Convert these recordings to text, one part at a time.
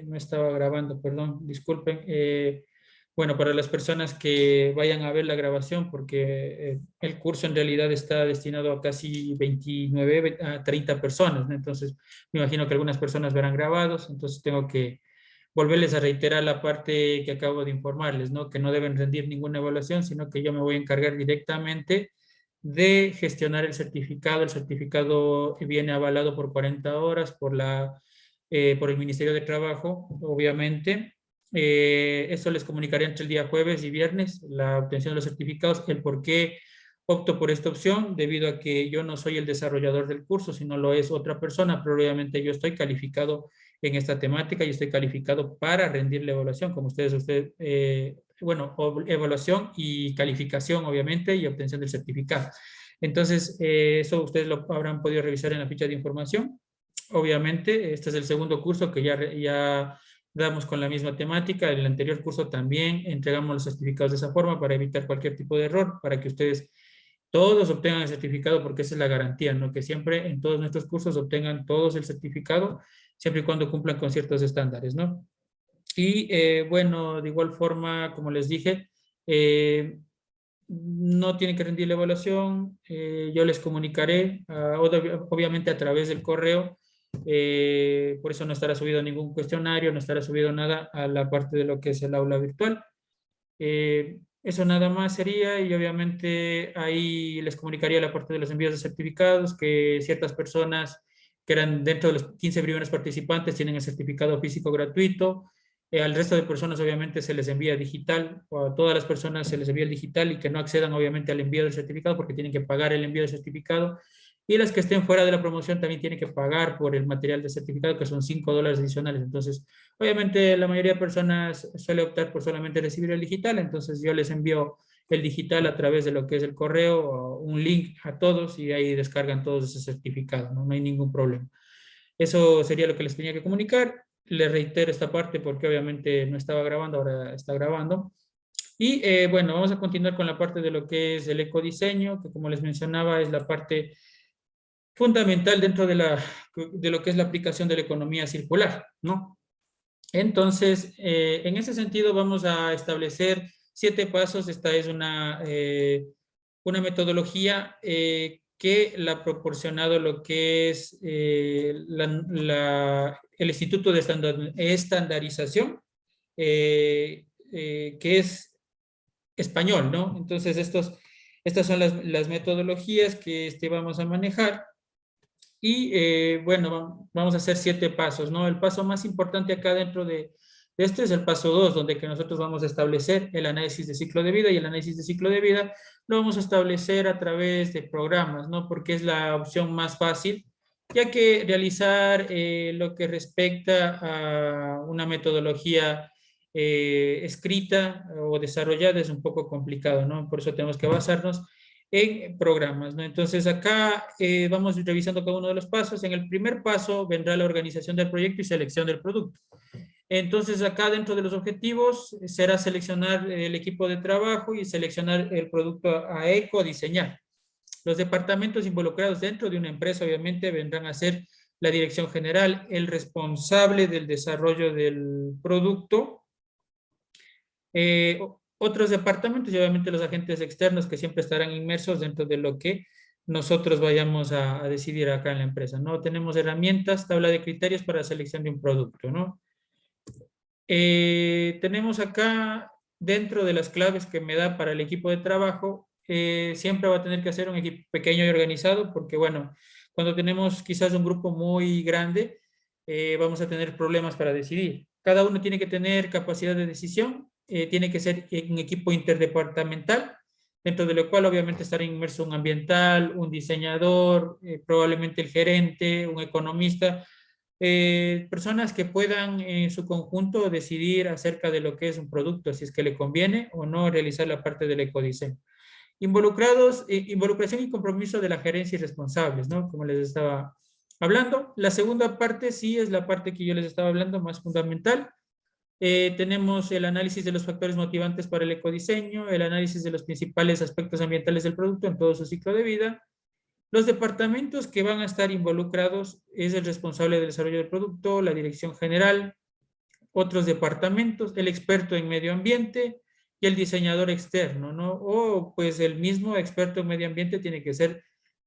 no estaba grabando, perdón, disculpen. Bueno, para las personas que vayan a ver la grabación, porque el curso en realidad está destinado a casi 29 a 30 personas, ¿no? Entonces, me imagino que algunas personas verán grabados, entonces tengo que volverles a reiterar la parte que acabo de informarles, ¿no? Que no deben rendir ninguna evaluación, sino que yo me voy a encargar directamente de gestionar el certificado. El certificado viene avalado por 40 horas por el Ministerio de Trabajo, obviamente. Eso les comunicaré entre el día jueves y viernes, la obtención de los certificados, el por qué opto por esta opción, debido a que yo no soy el desarrollador del curso, sino lo es otra persona, pero obviamente yo estoy calificado en esta temática y estoy calificado para rendir la evaluación, como bueno, evaluación y calificación, obviamente, y obtención del certificado. Entonces, eso ustedes lo habrán podido revisar en la ficha de información. Obviamente, este es el segundo curso que ya damos con la misma temática. En el anterior curso también entregamos los certificados de esa forma para evitar cualquier tipo de error, para que ustedes todos obtengan el certificado, porque esa es la garantía, ¿no? Que siempre en todos nuestros cursos obtengan todos el certificado, siempre y cuando cumplan con ciertos estándares, ¿no? Y bueno, de igual forma, como les dije, no tienen que rendir la evaluación, yo les comunicaré, obviamente a través del correo, por eso no estará subido ningún cuestionario, no estará subido nada a la parte de lo que es el aula virtual. Eso nada más sería, y obviamente ahí les comunicaría la parte de los envíos de certificados, que ciertas personas que eran dentro de los 15 primeros participantes tienen el certificado físico gratuito. Al resto de personas obviamente se les envía digital, o a todas las personas se les envía el digital, y que no accedan obviamente al envío del certificado porque tienen que pagar el envío del certificado. Y las que estén fuera de la promoción también tienen que pagar por el material de certificado, que son $5 adicionales. Entonces, obviamente la mayoría de personas suele optar por solamente recibir el digital, entonces yo les envío el digital a través de lo que es el correo, o un link a todos, y ahí descargan todos esos certificados, ¿no? No hay ningún problema. Eso sería lo que les tenía que comunicar. Les reitero esta parte porque obviamente no estaba grabando, ahora está grabando. Y bueno, vamos a continuar con la parte de lo que es el ecodiseño, que como les mencionaba es la parte fundamental dentro de lo que es la aplicación de la economía circular, ¿no? Entonces, en ese sentido vamos a establecer 7 pasos. Esta es una metodología que la ha proporcionado lo que es el Instituto de Estandarización, que es español, ¿no? Entonces, estas son las metodologías que vamos a manejar. Y bueno, vamos a hacer 7 pasos, ¿no? El paso más importante acá dentro de este es el paso 2, donde que nosotros vamos a establecer el análisis de ciclo de vida, y el análisis de ciclo de vida lo vamos a establecer a través de programas, ¿no? Porque es la opción más fácil, ya que realizar lo que respecta a una metodología escrita o desarrollada es un poco complicado, ¿no? Por eso tenemos que basarnos en programas, ¿no? Entonces acá vamos revisando cada uno de los pasos. En el primer paso vendrá la organización del proyecto y selección del producto. Entonces acá dentro de los objetivos será seleccionar el equipo de trabajo y seleccionar el producto a ecodiseñar. Los departamentos involucrados dentro de una empresa obviamente vendrán a ser la dirección general, el responsable del desarrollo del producto, otros departamentos y obviamente los agentes externos que siempre estarán inmersos dentro de lo que nosotros vayamos a decidir acá en la empresa, ¿no? Tenemos herramientas, tabla de criterios para selección de un producto, ¿no? Tenemos acá, dentro de las claves que me da para el equipo de trabajo, siempre va a tener que hacer un equipo pequeño y organizado, porque bueno, cuando tenemos quizás un grupo muy grande, vamos a tener problemas para decidir. Cada uno tiene que tener capacidad de decisión, tiene que ser un equipo interdepartamental, dentro de lo cual obviamente estará inmerso un ambiental, un diseñador, probablemente el gerente, un economista, personas que puedan en su conjunto decidir acerca de lo que es un producto, si es que le conviene o no realizar la parte del ecodiseño. Involucración y compromiso de la gerencia y responsables, ¿no? Como les estaba hablando. La segunda parte sí es la parte que yo les estaba hablando, más fundamental. Tenemos el análisis de los factores motivantes para el ecodiseño, el análisis de los principales aspectos ambientales del producto en todo su ciclo de vida. Los departamentos que van a estar involucrados es el responsable del desarrollo del producto, la dirección general, otros departamentos, el experto en medio ambiente y el diseñador externo, ¿no? O pues el mismo experto en medio ambiente tiene que ser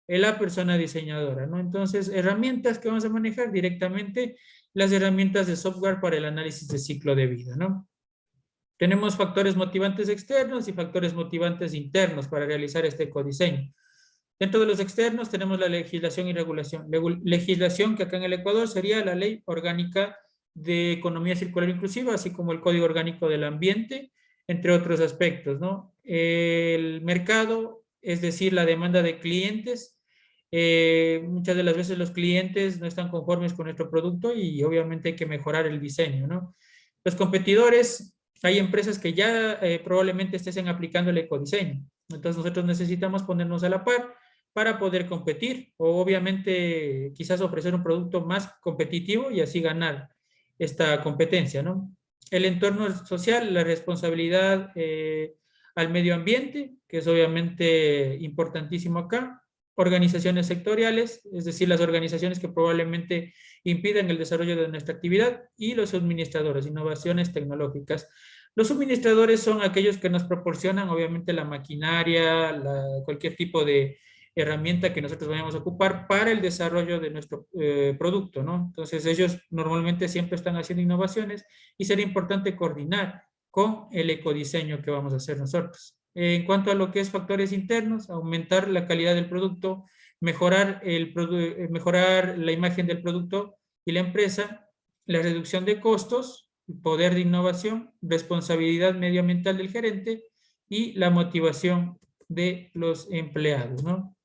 la persona diseñadora, ¿no? Entonces, herramientas que vamos a manejar directamente, las herramientas de software para el análisis de ciclo de vida, ¿no? Tenemos factores motivantes externos y factores motivantes internos para realizar este ecodiseño. Dentro de los externos tenemos la legislación y regulación. Legislación que acá en el Ecuador sería la Ley Orgánica de Economía Circular Inclusiva, así como el Código Orgánico del Ambiente, entre otros aspectos, ¿no? El mercado, es decir, la demanda de clientes. Muchas de las veces los clientes no están conformes con nuestro producto y obviamente hay que mejorar el diseño, ¿no? Los competidores, hay empresas que ya probablemente estén aplicando el ecodiseño. Entonces nosotros necesitamos ponernos a la par para poder competir o obviamente quizás ofrecer un producto más competitivo y así ganar esta competencia, ¿no? El entorno social, la responsabilidad al medio ambiente, que es obviamente importantísimo acá. Organizaciones sectoriales, es decir, las organizaciones que probablemente impiden el desarrollo de nuestra actividad, y los suministradores, innovaciones tecnológicas. Los suministradores son aquellos que nos proporcionan, obviamente, la maquinaria, cualquier tipo de herramienta que nosotros vayamos a ocupar para el desarrollo de nuestro producto, ¿no? Entonces, ellos normalmente siempre están haciendo innovaciones y sería importante coordinar con el ecodiseño que vamos a hacer nosotros. En cuanto a lo que es factores internos, aumentar la calidad del producto, mejorar la imagen del producto y la empresa, la reducción de costos, poder de innovación, responsabilidad medioambiental del gerente y la motivación de los empleados, ¿no?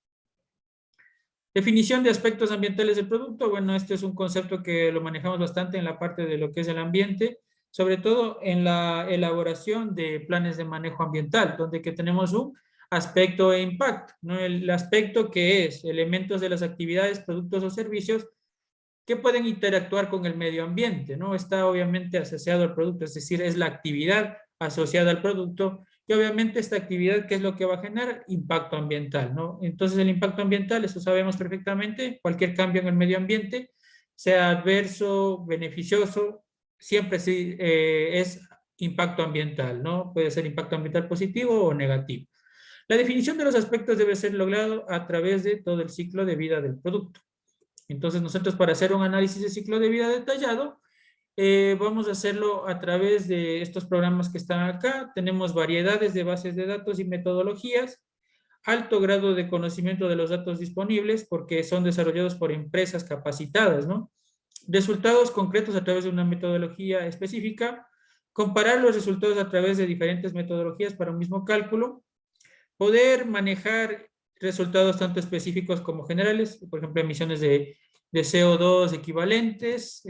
Definición de aspectos ambientales del producto. Bueno, este es un concepto que lo manejamos bastante en la parte de lo que es el ambiente, sobre todo en la elaboración de planes de manejo ambiental, donde que tenemos un aspecto e impacto, ¿no? El aspecto que es elementos de las actividades, productos o servicios que pueden interactuar con el medio ambiente, ¿no? Está obviamente asociado al producto, es decir, es la actividad asociada al producto y obviamente esta actividad, ¿qué es lo que va a generar? Impacto ambiental, ¿no? Entonces el impacto ambiental, eso sabemos perfectamente, cualquier cambio en el medio ambiente, sea adverso, beneficioso, siempre sí, es impacto ambiental, ¿no? Puede ser impacto ambiental positivo o negativo. La definición de los aspectos debe ser logrado a través de todo el ciclo de vida del producto. Entonces nosotros para hacer un análisis de ciclo de vida detallado, vamos a hacerlo a través de estos programas que están acá. Tenemos variedades de bases de datos y metodologías, alto grado de conocimiento de los datos disponibles porque son desarrollados por empresas capacitadas, ¿no? Resultados concretos a través de una metodología específica, comparar los resultados a través de diferentes metodologías para un mismo cálculo, poder manejar resultados tanto específicos como generales, por ejemplo, emisiones de CO2 equivalentes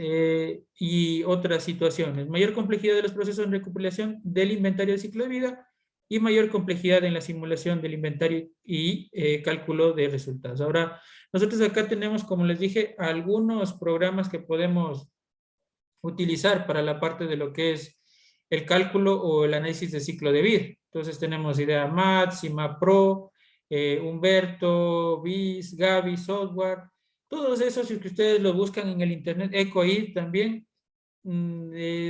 y otras situaciones. Mayor complejidad de los procesos de recopilación del inventario de ciclo de vida y mayor complejidad en la simulación del inventario y cálculo de resultados. Ahora, nosotros acá tenemos, como les dije, algunos programas que podemos utilizar para la parte de lo que es el cálculo o el análisis de ciclo de vida. Entonces tenemos IdeaMath, CIMAPro, Humberto, BIS, Gavi, Software, todos esos, si ustedes lo buscan en el internet, EcoID también,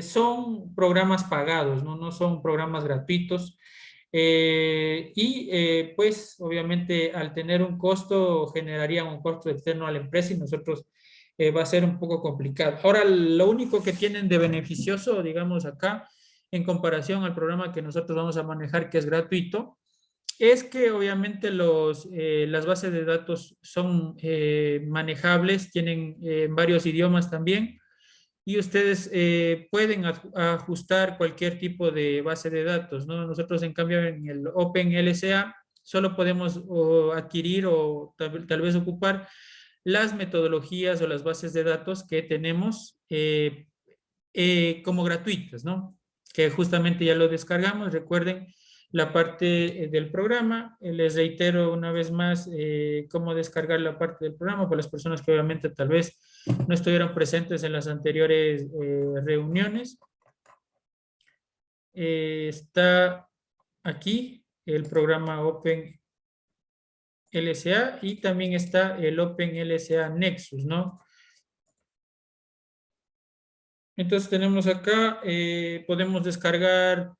son programas pagados, ¿no? No son programas gratuitos. Pues obviamente al tener un costo generaría un costo externo a la empresa y nosotros va a ser un poco complicado. Ahora, lo único que tienen de beneficioso, digamos acá, en comparación al programa que nosotros vamos a manejar, que es gratuito, es que obviamente las bases de datos son manejables, tienen varios idiomas también, y ustedes pueden ajustar cualquier tipo de base de datos, ¿no? Nosotros, en cambio, en el OpenLSA solo podemos adquirir o tal vez ocupar las metodologías o las bases de datos que tenemos como gratuitas, ¿no? Que justamente ya lo descargamos. Recuerden la parte del programa. Les reitero una vez más cómo descargar la parte del programa para las personas que obviamente tal vez no estuvieron presentes en las anteriores reuniones. Está aquí el programa OpenLSA y también está el OpenLSA Nexus, ¿no? Entonces tenemos acá, podemos descargar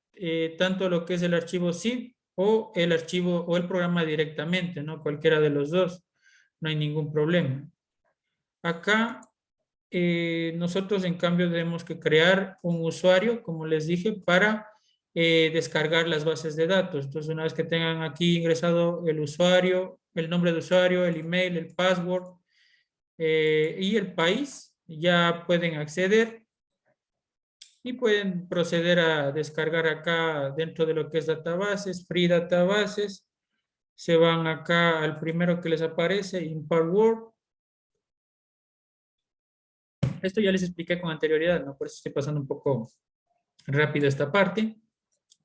tanto lo que es el archivo zip o el archivo o el programa directamente, ¿no? Cualquiera de los dos, no hay ningún problema. Acá nosotros en cambio tenemos que crear un usuario, como les dije, para descargar las bases de datos. Entonces una vez que tengan aquí ingresado el usuario, el nombre de usuario, el email, el password y el país, ya pueden acceder y pueden proceder a descargar acá dentro de lo que es databases, free databases. Se van acá al primero que les aparece, Impart Word. Esto ya les expliqué con anterioridad, ¿no? Por eso estoy pasando un poco rápido esta parte.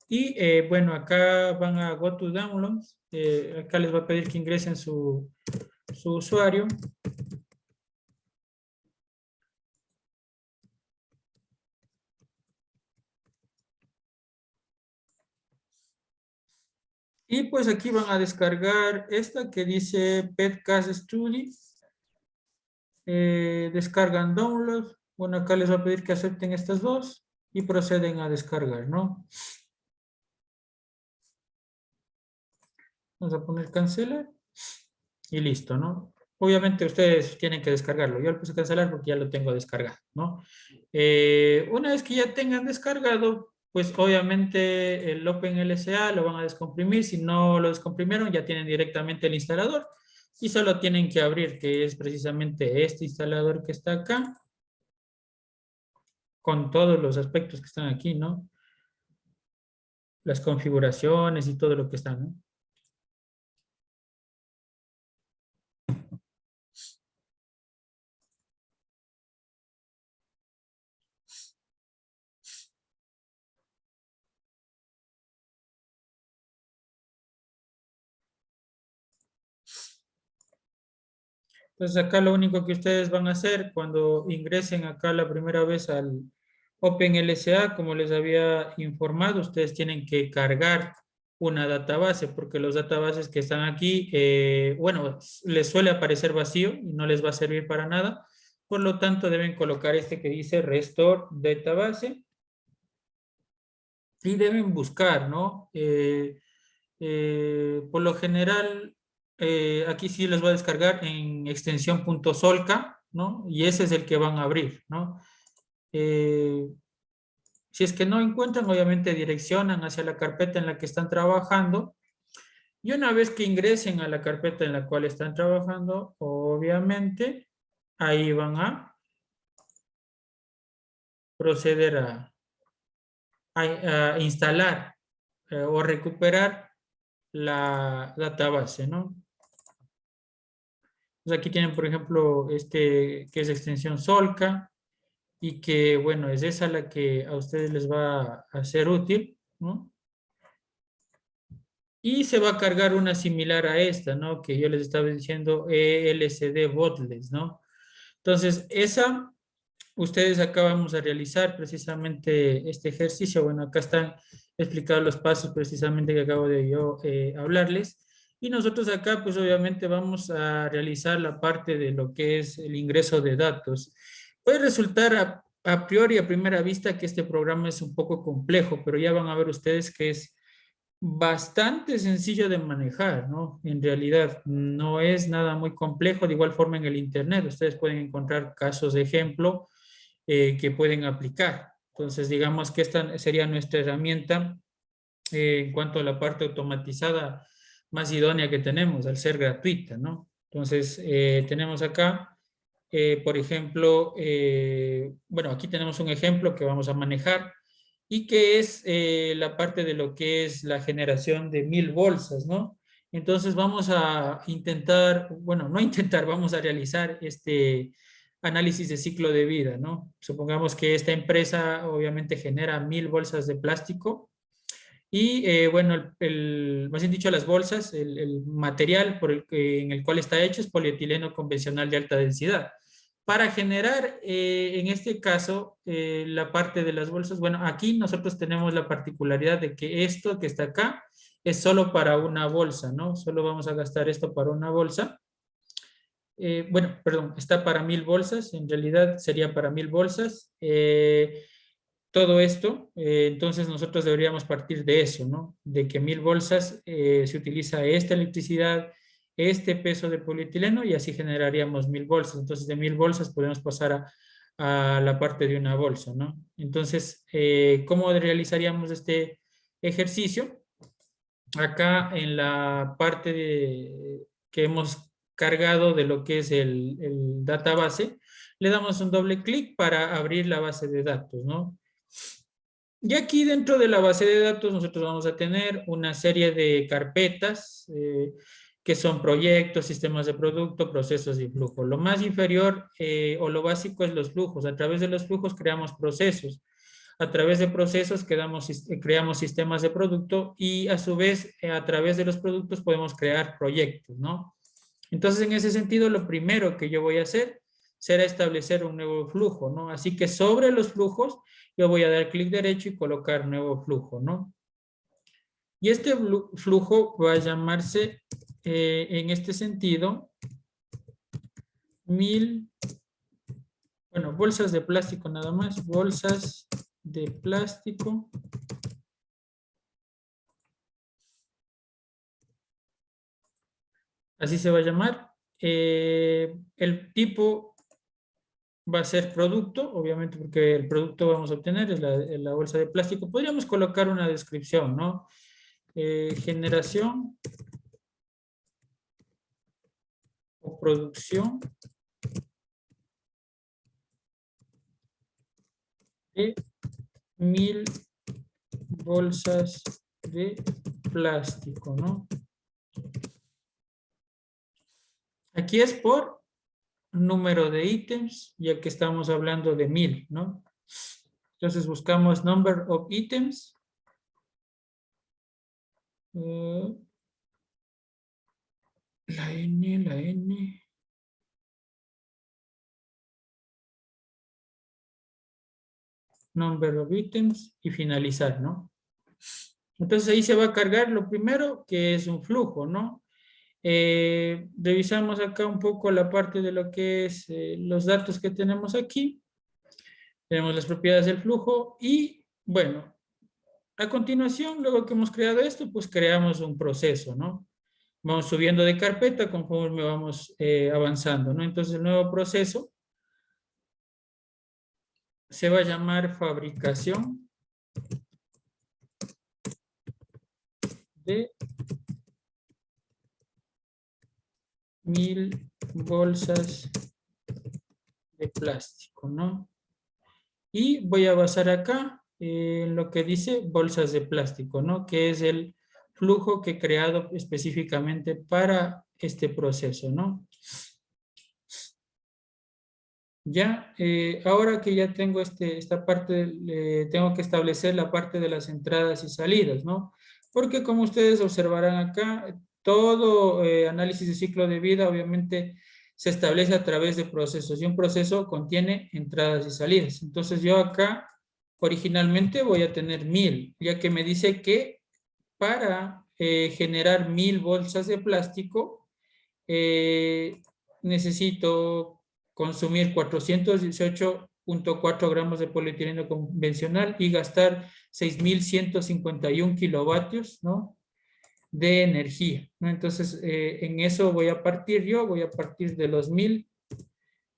Y bueno, acá van a Go to Downloads. Acá les va a pedir que ingresen su usuario. Y pues aquí van a descargar esta que dice PetCast Study. Descargan Download. Bueno, acá les va a pedir que acepten estas dos y proceden a descargar, ¿no? Vamos a poner cancelar y listo, ¿no? Obviamente ustedes tienen que descargarlo. Yo le puse cancelar porque ya lo tengo descargado, ¿no? Una vez que ya tengan descargado, pues obviamente el OpenLSA lo van a descomprimir. Si no lo descomprimieron, ya tienen directamente el instalador y solo tienen que abrir, que es precisamente este instalador que está acá, con todos los aspectos que están aquí, ¿no? Las configuraciones y todo lo que está, ¿no? Entonces acá lo único que ustedes van a hacer cuando ingresen acá la primera vez al OpenLSA, como les había informado, ustedes tienen que cargar una database, porque los databases que están aquí, bueno, les suele aparecer vacío y no les va a servir para nada. Por lo tanto, deben colocar este que dice Restore Database y deben buscar, ¿no? Por lo general, aquí sí les va a descargar en extensión .solca, ¿no? Y ese es el que van a abrir, ¿no? Si es que no encuentran, obviamente direccionan hacia la carpeta en la que están trabajando. Y una vez que ingresen a la carpeta en la cual están trabajando, obviamente, ahí van a proceder a instalar o recuperar la database, ¿no? Pues aquí tienen, por ejemplo, este que es extensión Solca y que, bueno, es esa la que a ustedes les va a ser útil, ¿no? Y se va a cargar una similar a esta, ¿no? Que yo les estaba diciendo ELCD Botless, ¿no? Entonces, esa, ustedes acá vamos a realizar precisamente este ejercicio. Bueno, acá están explicados los pasos precisamente que acabo de yo hablarles. Y nosotros acá, pues obviamente vamos a realizar la parte de lo que es el ingreso de datos. Puede resultar a priori, a primera vista, que este programa es un poco complejo, pero ya van a ver ustedes que es bastante sencillo de manejar, ¿no? En realidad no es nada muy complejo. De igual forma en el Internet, ustedes pueden encontrar casos de ejemplo que pueden aplicar. Entonces, digamos que esta sería nuestra herramienta en cuanto a la parte automatizada más idónea que tenemos, al ser gratuita, ¿no? Entonces, tenemos acá, por ejemplo, bueno, aquí tenemos un ejemplo que vamos a manejar y que es la parte de lo que es la generación de 1000 bolsas, ¿no? Entonces vamos a intentar, bueno, no intentar, vamos a realizar este análisis de ciclo de vida, ¿no? Supongamos que esta empresa obviamente genera 1000 bolsas de plástico y bueno, más bien dicho, las bolsas, el material en el cual está hecho es polietileno convencional de alta densidad. Para generar, en este caso, la parte de las bolsas, bueno, aquí nosotros tenemos la particularidad de que esto que está acá es solo para una bolsa, ¿no? Solo vamos a gastar esto para una bolsa. bueno, perdón, está para 1000 bolsas, en realidad sería para 1000 bolsas. Todo esto, entonces nosotros deberíamos partir de eso, ¿no? De que 1000 bolsas se utiliza esta electricidad, este peso de polietileno y así generaríamos 1000 bolsas. Entonces de 1000 bolsas podemos pasar a la parte de una bolsa, ¿no? Entonces, ¿cómo realizaríamos este ejercicio? Acá en la parte que hemos cargado de lo que es el database, le damos un doble clic para abrir la base de datos, ¿no? Y aquí dentro de la base de datos nosotros vamos a tener una serie de carpetas que son proyectos, sistemas de producto, procesos y flujo. Lo más inferior o lo básico es los flujos. A través de los flujos creamos procesos. A través de procesos creamos sistemas de producto y a su vez a través de los productos podemos crear proyectos, ¿no? Entonces en ese sentido lo primero que yo voy a hacer será establecer un nuevo flujo, ¿no? Así que sobre los flujos yo voy a dar clic derecho y colocar nuevo flujo, ¿no? Y este flujo va a llamarse, en este sentido, 1000, bueno, bolsas de plástico nada más, bolsas de plástico. Así se va a llamar. El tipo va a ser producto, obviamente porque el producto vamos a obtener es la bolsa de plástico. Podríamos colocar una descripción, ¿no? Generación o producción de 1000 bolsas de plástico, ¿no? Aquí es por número de ítems, ya que estamos hablando de 1000, ¿no? Entonces buscamos number of items. La N. Number of items y finalizar, ¿no? Entonces ahí se va a cargar lo primero, que es un flujo, ¿no? Revisamos acá un poco la parte de lo que es los datos que tenemos aquí. Tenemos las propiedades del flujo y, bueno, a continuación, luego que hemos creado esto, pues creamos un proceso, ¿no? Vamos subiendo de carpeta conforme vamos avanzando, ¿no? Entonces el nuevo proceso se va a llamar fabricación de 1000 bolsas de plástico, ¿no? Y voy a basar acá en lo que dice bolsas de plástico, ¿no? Que es el flujo que he creado específicamente para este proceso, ¿no? Ya, ahora que ya tengo esta parte, tengo que establecer la parte de las entradas y salidas, ¿no? Porque como ustedes observarán acá, todo análisis de ciclo de vida obviamente se establece a través de procesos y un proceso contiene entradas y salidas. Entonces yo acá originalmente voy a tener 1000, ya que me dice que para generar 1000 bolsas de plástico, necesito consumir 418.4 gramos de polietileno convencional y gastar 6.151 kilovatios, ¿no? De energía, ¿no? Entonces, en eso voy a partir yo, voy a partir de los 1000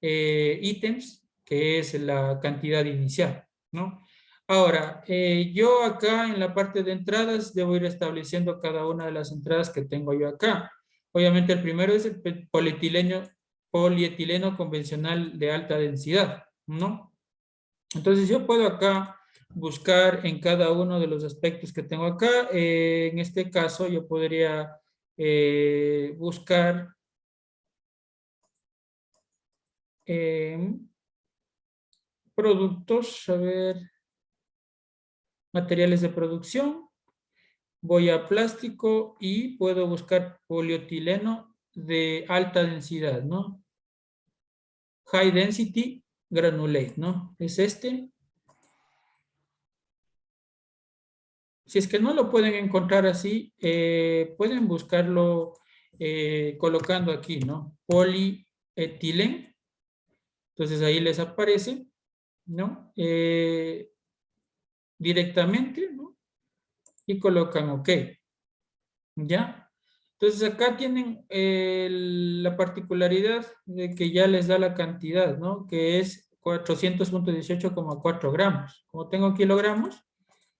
ítems, que es la cantidad inicial, ¿no? Ahora, yo acá en la parte de entradas debo ir estableciendo cada una de las entradas que tengo yo acá. Obviamente el primero es el polietileno convencional de alta densidad, ¿no? Entonces yo puedo acá buscar en cada uno de los aspectos que tengo acá. En este caso yo podría buscar productos, a ver, materiales de producción. Voy a plástico y puedo buscar polietileno de alta densidad, ¿no? High density granulate, ¿no? Es este. Si es que no lo pueden encontrar así, pueden buscarlo colocando aquí, ¿no? etilen. Entonces ahí les aparece, ¿no? Directamente, ¿no? Y colocan OK. ¿Ya? Entonces acá tienen la particularidad de que ya les da la cantidad, ¿no? Que es 400.18,4 gramos. Como tengo kilogramos,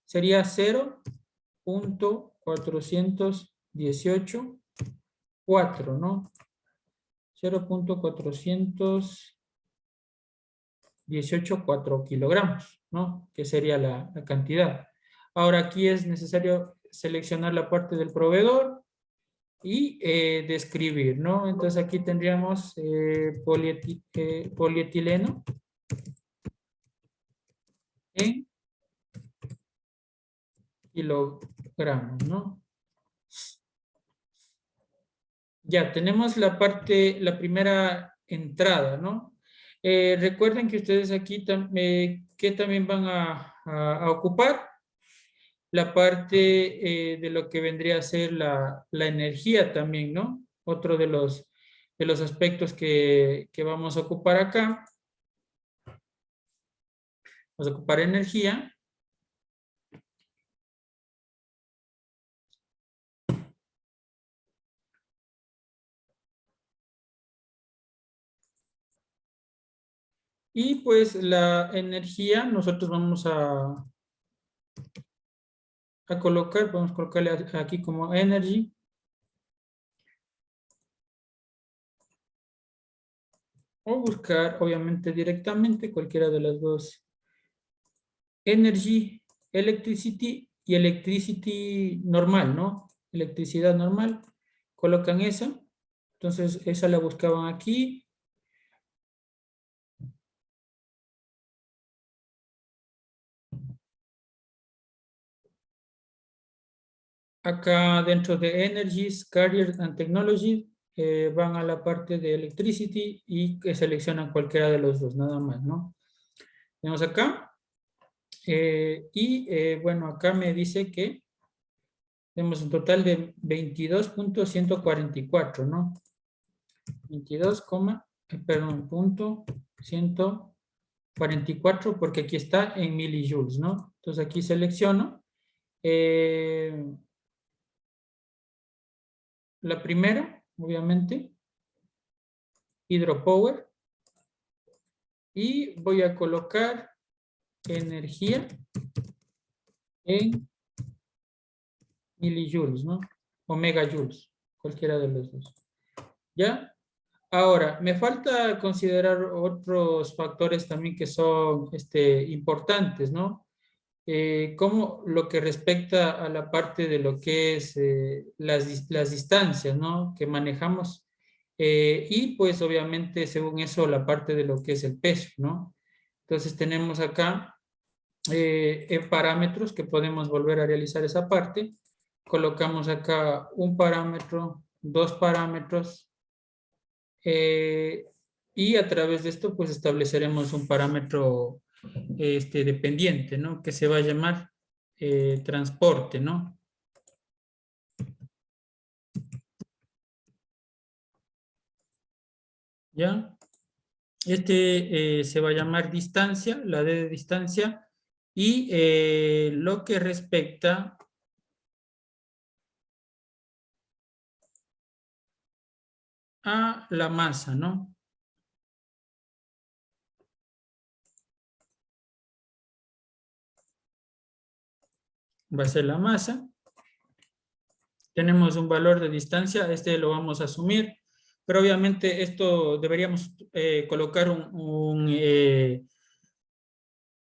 sería 0.418,4, ¿no? 0.418,4 kilogramos, ¿no? Que sería la cantidad. Ahora aquí es necesario seleccionar la parte del proveedor y describir, ¿no? Entonces aquí tendríamos polietileno en kilogramos, ¿no? Ya, tenemos la parte, la primera entrada, ¿no? Recuerden que ustedes aquí que también van a ocupar la parte de lo que vendría a ser la energía también, ¿no? Otro de los aspectos que vamos a ocupar acá. Vamos a ocupar energía. Y pues la energía, nosotros vamos a colocar, podemos colocarle aquí como energy. O buscar, obviamente, directamente cualquiera de las dos. Energy, electricity y electricity normal, ¿no? Electricidad normal. Colocan esa. Entonces, esa la buscaban aquí. Acá dentro de Energies, Carriers and Technology, van a la parte de Electricity y que seleccionan cualquiera de los dos, nada más, ¿no? Tenemos acá. Bueno, acá me dice que tenemos un total de 22.144, ¿no? 22, perdón, punto 144, porque aquí está en millijoules, ¿no? Entonces aquí selecciono la primera, obviamente, hydropower, y voy a colocar energía en millijoules, ¿no? O megajoules, cualquiera de los dos. ¿Ya? Ahora, me falta considerar otros factores también que son importantes, ¿no? Como lo que respecta a la parte de lo que es las distancias, ¿no? Que manejamos. Y pues obviamente según eso la parte de lo que es el peso, ¿no? Entonces tenemos acá en parámetros que podemos volver a realizar esa parte. Colocamos acá un parámetro, dos parámetros, y a través de esto pues estableceremos un parámetro dependiente, ¿no? Que se va a llamar transporte, ¿no? ¿Ya? Se va a llamar distancia, la D de distancia, y lo que respecta a la masa, ¿no? Va a ser la masa. Tenemos un valor de distancia, lo vamos a asumir, pero obviamente esto deberíamos colocar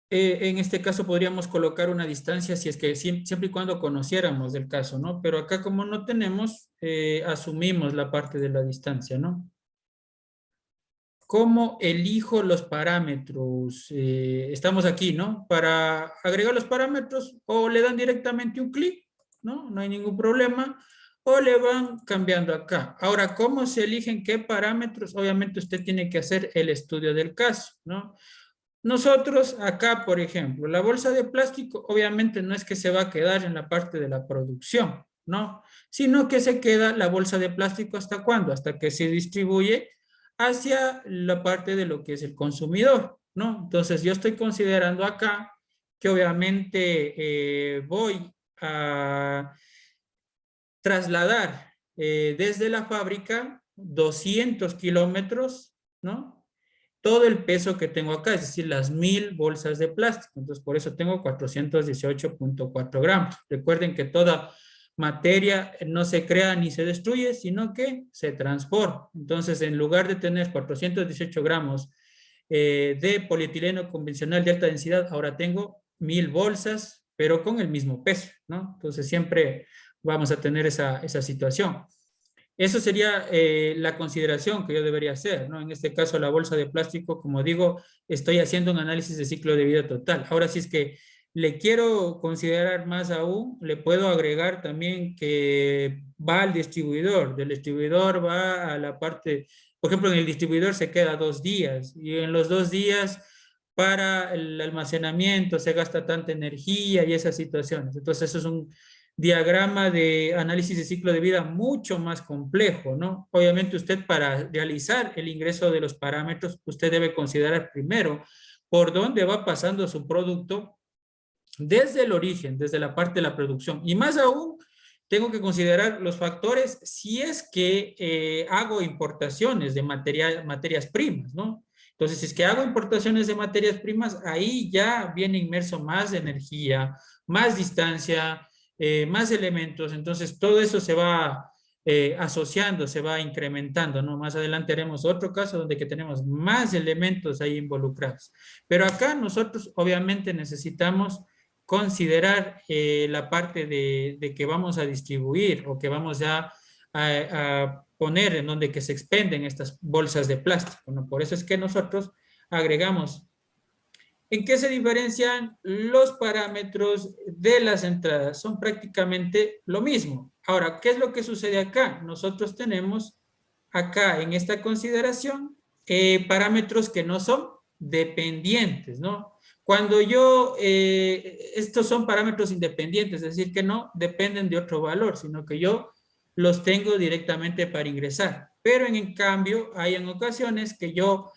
en este caso podríamos colocar una distancia si es que siempre y cuando conociéramos del caso, ¿no? Pero acá como no tenemos, asumimos la parte de la distancia, ¿no? ¿Cómo elijo los parámetros? Estamos aquí, ¿no? Para agregar los parámetros o le dan directamente un clic, ¿no? No hay ningún problema. O le van cambiando acá. Ahora, ¿cómo se eligen qué parámetros? Obviamente usted tiene que hacer el estudio del caso, ¿no? Nosotros acá, por ejemplo, la bolsa de plástico obviamente no es que se va a quedar en la parte de la producción, ¿no? Sino que se queda la bolsa de plástico ¿hasta cuándo? Hasta que se distribuye hacia la parte de lo que es el consumidor, ¿no? Entonces yo estoy considerando acá que obviamente voy a trasladar desde la fábrica 200 kilómetros, ¿no? Todo el peso que tengo acá, es decir, las 1000 bolsas de plástico. Entonces, por eso tengo 418.4 gramos. Recuerden que toda materia no se crea ni se destruye, sino que se transforma. Entonces, en lugar de tener 418 gramos de polietileno convencional de alta densidad, ahora tengo 1000 bolsas, pero con el mismo peso, ¿no? Entonces, siempre vamos a tener esa situación. Eso sería la consideración que yo debería hacer, ¿no? En este caso, la bolsa de plástico, como digo, estoy haciendo un análisis de ciclo de vida total. Ahora, si es que le quiero considerar más aún, le puedo agregar también que va al distribuidor. Del distribuidor va a la parte, por ejemplo, en el distribuidor se queda 2 días y en los 2 días para el almacenamiento se gasta tanta energía y esas situaciones. Entonces, eso es un diagrama de análisis de ciclo de vida mucho más complejo, ¿no? Obviamente usted para realizar el ingreso de los parámetros, usted debe considerar primero por dónde va pasando su producto desde el origen, desde la parte de la producción. Y más aún, tengo que considerar los factores si es que hago importaciones de materias primas, ¿no? Entonces, si es que hago importaciones de materias primas, ahí ya viene inmerso más energía, más distancia, más elementos. Entonces, todo eso se va asociando, se va incrementando, ¿no? Más adelante haremos otro caso donde que tenemos más elementos ahí involucrados. Pero acá nosotros obviamente necesitamos considerar la parte de que vamos a distribuir o que vamos a poner en donde que se expenden estas bolsas de plástico, ¿no? Por eso es que nosotros agregamos. ¿En qué se diferencian los parámetros de las entradas? Son prácticamente lo mismo. Ahora, ¿qué es lo que sucede acá? Nosotros tenemos acá en esta consideración parámetros que no son dependientes, ¿no? Cuando estos son parámetros independientes, es decir, que no dependen de otro valor, sino que yo los tengo directamente para ingresar. Pero en cambio, hay en ocasiones que yo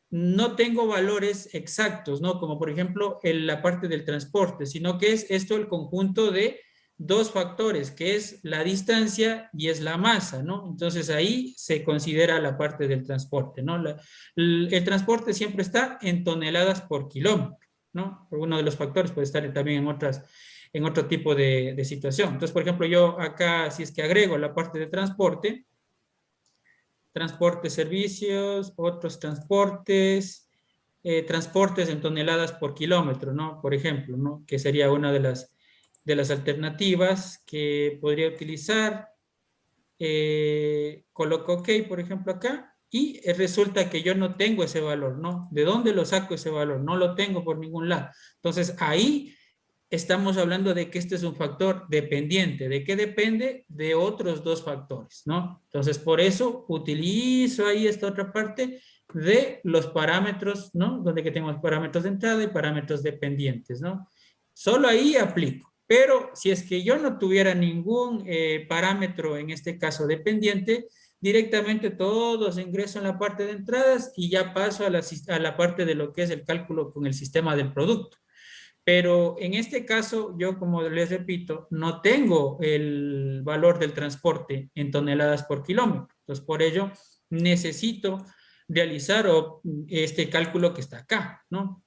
no tengo valores exactos, ¿no? Como por ejemplo en la parte del transporte, sino que es esto el conjunto de dos factores, que es la distancia y es la masa, ¿no? Entonces ahí se considera la parte del transporte, ¿no? El transporte siempre está en toneladas por kilómetro, ¿no? Uno de los factores puede estar también en otro tipo de situación. Entonces, por ejemplo, yo acá, si es que agrego la parte de transporte, servicios, otros transportes, transportes en toneladas por kilómetro, ¿no? Por ejemplo, ¿no? Que sería una de las alternativas que podría utilizar. Coloco OK, por ejemplo, acá, y resulta que yo no tengo ese valor, ¿no? ¿De dónde lo saco ese valor? No lo tengo por ningún lado. Entonces, ahí estamos hablando de que este es un factor dependiente. ¿De qué depende? De otros dos factores, ¿no? Entonces, por eso utilizo ahí esta otra parte de los parámetros, ¿no? Donde que tengo parámetros de entrada y parámetros dependientes, ¿no? Solo ahí aplico. Pero si es que yo no tuviera ningún parámetro, en este caso dependiente, directamente todos ingreso en la parte de entradas y ya paso a la parte de lo que es el cálculo con el sistema del producto. Pero en este caso, yo como les repito, no tengo el valor del transporte en toneladas por kilómetro. Entonces, por ello, necesito realizar este cálculo que está acá, ¿no?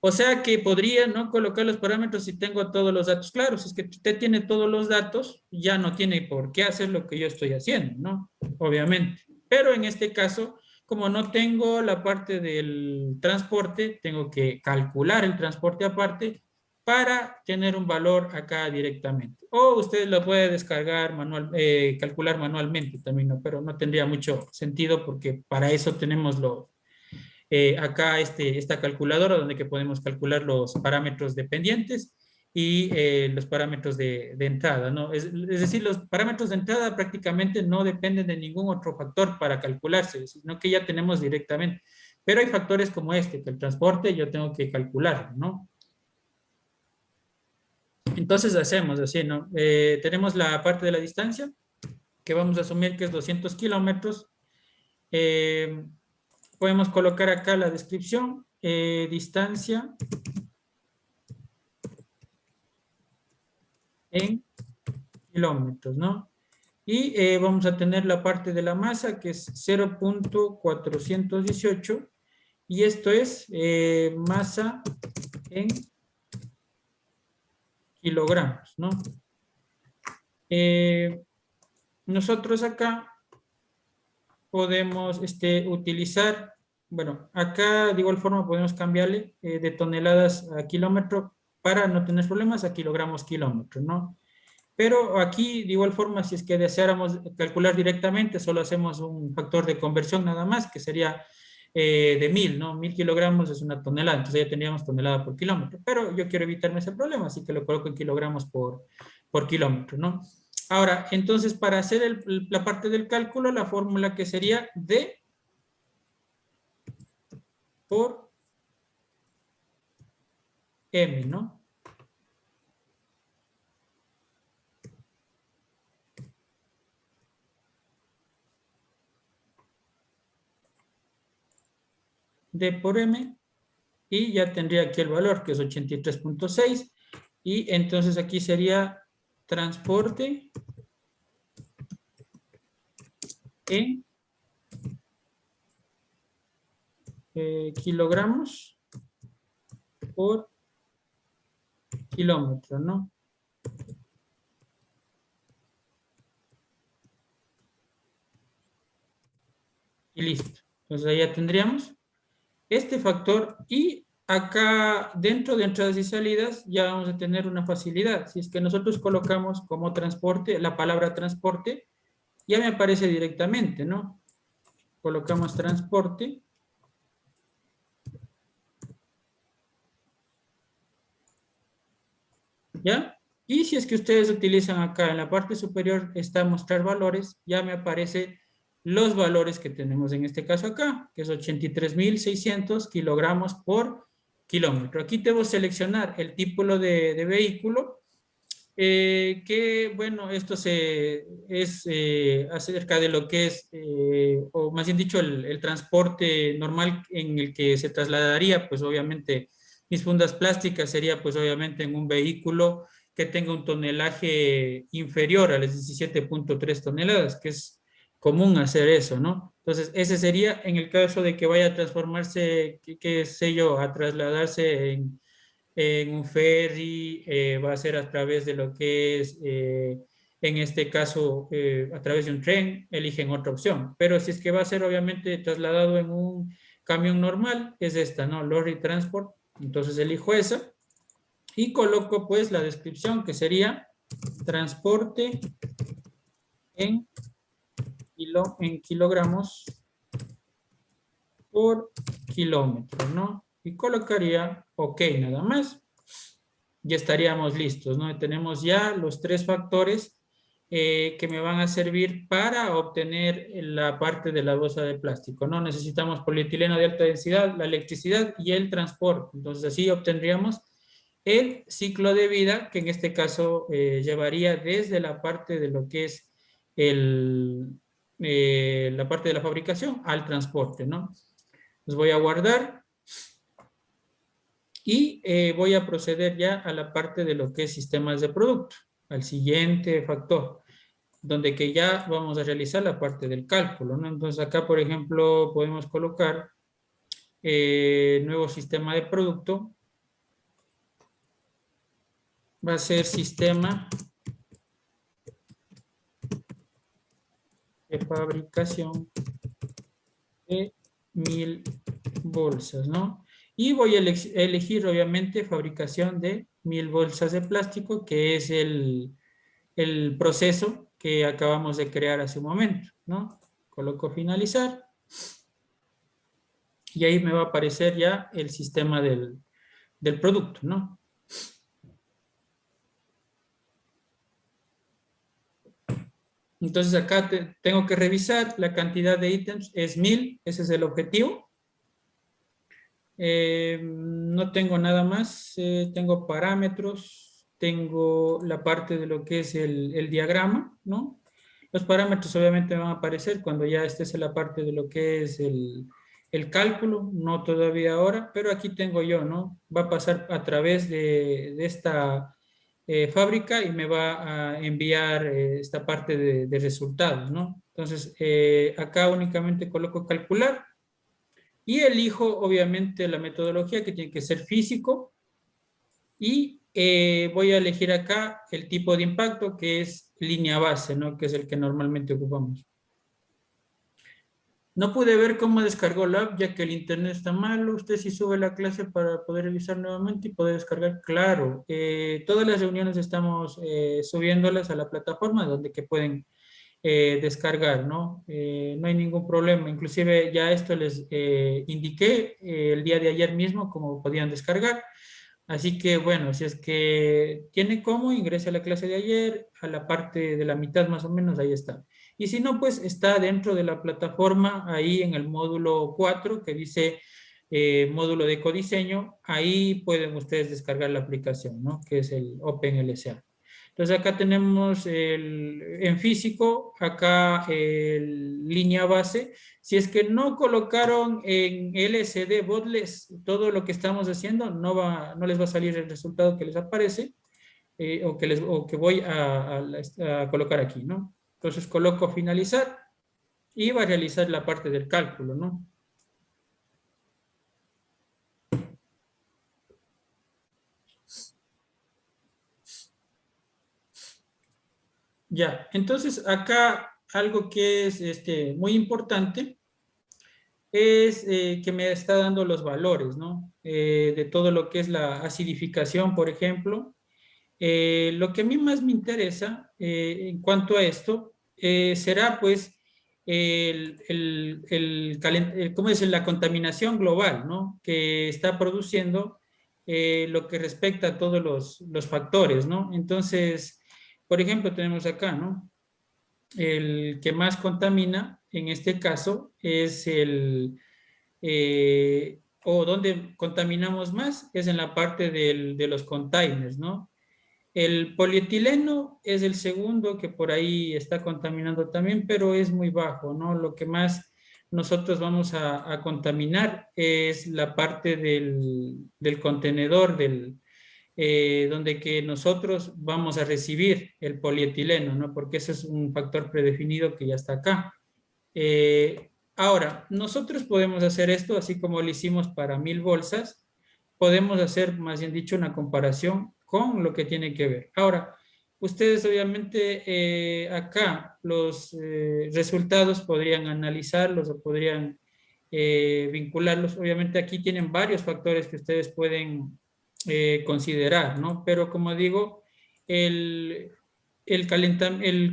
O sea que podría no colocar los parámetros si tengo todos los datos claros. Si es que usted tiene todos los datos, ya no tiene por qué hacer lo que yo estoy haciendo, ¿no? Obviamente. Pero en este caso, como no tengo la parte del transporte, tengo que calcular el transporte aparte para tener un valor acá directamente. O usted lo puede descargar calcular manualmente también, ¿no? Pero no tendría mucho sentido porque para eso tenemos acá esta calculadora donde que podemos calcular los parámetros dependientes y los parámetros de entrada, ¿no? Es decir, los parámetros de entrada prácticamente no dependen de ningún otro factor para calcularse, sino que ya tenemos directamente. Pero hay factores como que el transporte yo tengo que calcular, ¿no? Entonces hacemos así, ¿no? Tenemos la parte de la distancia, que vamos a asumir que es 200 kilómetros, Podemos colocar acá la descripción, distancia en kilómetros, ¿no? Y vamos a tener la parte de la masa, que es 0.418, y esto es masa en kilogramos, ¿no? Nosotros acá podemos utilizar, bueno, acá de igual forma podemos cambiarle de toneladas a kilómetro para no tener problemas a kilogramos kilómetros, ¿no? Pero aquí, de igual forma, si es que deseáramos calcular directamente, solo hacemos un factor de conversión nada más, que sería de 1000, ¿no? 1000 kilogramos es una tonelada, entonces ya tendríamos tonelada por kilómetro. Pero yo quiero evitarme ese problema, así que lo coloco en kilogramos por kilómetro, ¿no? Ahora, entonces, para hacer la parte del cálculo, la fórmula que sería D por M, ¿no? D por M, y ya tendría aquí el valor, que es 83.6, y entonces aquí sería transporte en kilogramos por kilómetro, ¿no? Y listo. Entonces ahí ya tendríamos este factor, y acá dentro de entradas y salidas ya vamos a tener una facilidad. Si es que nosotros colocamos como transporte la palabra transporte, ya me aparece directamente, ¿no? Colocamos transporte. ¿Ya? Y si es que ustedes utilizan acá en la parte superior está mostrar valores, ya me aparece los valores que tenemos en este caso acá, que es 83.600 kilogramos por kilómetro. Aquí debo seleccionar el tipo de vehículo, que bueno, esto es acerca de lo que es, o más bien dicho, el transporte normal en el que se trasladaría, pues obviamente mis fundas plásticas sería pues obviamente en un vehículo que tenga un tonelaje inferior a las 17.3 toneladas, que es común hacer eso, ¿no? Entonces, ese sería en el caso de que vaya a transformarse, qué sé yo, a trasladarse en un ferry, va a ser a través de lo que es, en este caso, a través de un tren, eligen otra opción. Pero si es que va a ser obviamente trasladado en un camión normal, es esta, ¿no? Lorry Transport. Entonces elijo esa y coloco pues la descripción, que sería transporte en, en kilogramos por kilómetro, ¿no? Y colocaría OK nada más. Ya estaríamos listos, ¿no? Tenemos ya los tres factores que me van a servir para obtener la parte de la bolsa de plástico, ¿no? Necesitamos polietileno de alta densidad, la electricidad y el transporte. Entonces así obtendríamos el ciclo de vida, que en este caso llevaría desde la parte de lo que es la parte de la fabricación al transporte, ¿no? Los voy a guardar y voy a proceder ya a la parte de lo que es sistemas de producto, al siguiente factor, donde que ya vamos a realizar la parte del cálculo, ¿no? Entonces acá, por ejemplo, podemos colocar nuevo sistema de producto, va a ser sistema de fabricación de 1000 bolsas, ¿no? Y voy a elegir, obviamente, fabricación de 1000 bolsas de plástico, que es el proceso que acabamos de crear hace un momento, ¿no? Coloco finalizar y ahí me va a aparecer ya el sistema del producto, ¿no? Entonces acá tengo que revisar la cantidad de ítems, es 1000, ese es el objetivo. No tengo nada más, tengo parámetros, tengo la parte de lo que es el diagrama, ¿no? Los parámetros obviamente van a aparecer cuando ya estés en la parte de lo que es el cálculo, no todavía ahora, pero aquí tengo yo, ¿no? Va a pasar a través de esta fábrica y me va a enviar esta parte de resultados, ¿no? Entonces, acá únicamente coloco calcular y elijo obviamente la metodología que tiene que ser físico y voy a elegir acá el tipo de impacto que es línea base, ¿no? Que es el que normalmente ocupamos. No pude ver cómo descargó la app, ya que el internet está malo. Usted sí sube la clase para poder revisar nuevamente y poder descargar. Claro, todas las reuniones estamos subiéndolas a la plataforma donde que pueden descargar, ¿no? No hay ningún problema. Inclusive ya esto les indiqué el día de ayer mismo cómo podían descargar. Así que bueno, si es que tiene cómo, ingrese a la clase de ayer, a la parte de la mitad más o menos, ahí está. Y si no, pues está dentro de la plataforma, ahí en el módulo 4 que dice módulo de codiseño, ahí pueden ustedes descargar la aplicación, ¿no? Que es el OpenLSA. Entonces acá tenemos en físico, acá línea base. Si es que no colocaron en LCD Botless todo lo que estamos haciendo, no les va a salir el resultado que les aparece o que voy a colocar aquí, ¿no? Entonces coloco finalizar y va a realizar la parte del cálculo, ¿no? Ya, entonces acá algo que es muy importante es que me está dando los valores, ¿no? De todo lo que es la acidificación, por ejemplo. Lo que a mí más me interesa en cuanto a esto será pues ¿cómo es? La contaminación global, ¿no? Que está produciendo lo que respecta a todos los factores, ¿no? Entonces, por ejemplo, tenemos acá, ¿no? El que más contamina en este caso es o donde contaminamos más es en la parte de los containers, ¿no? El polietileno es el segundo que por ahí está contaminando también, pero es muy bajo, ¿no? Lo que más nosotros vamos a contaminar es la parte del contenedor, donde que nosotros vamos a recibir el polietileno, ¿no? Porque ese es un factor predefinido que ya está acá. Ahora, nosotros podemos hacer esto, así como lo hicimos para 1000 bolsas, podemos hacer, más bien dicho, una comparación con lo que tiene que ver. Ahora, ustedes obviamente acá los resultados podrían analizarlos o podrían vincularlos. Obviamente aquí tienen varios factores que ustedes pueden considerar, ¿no? Pero como digo,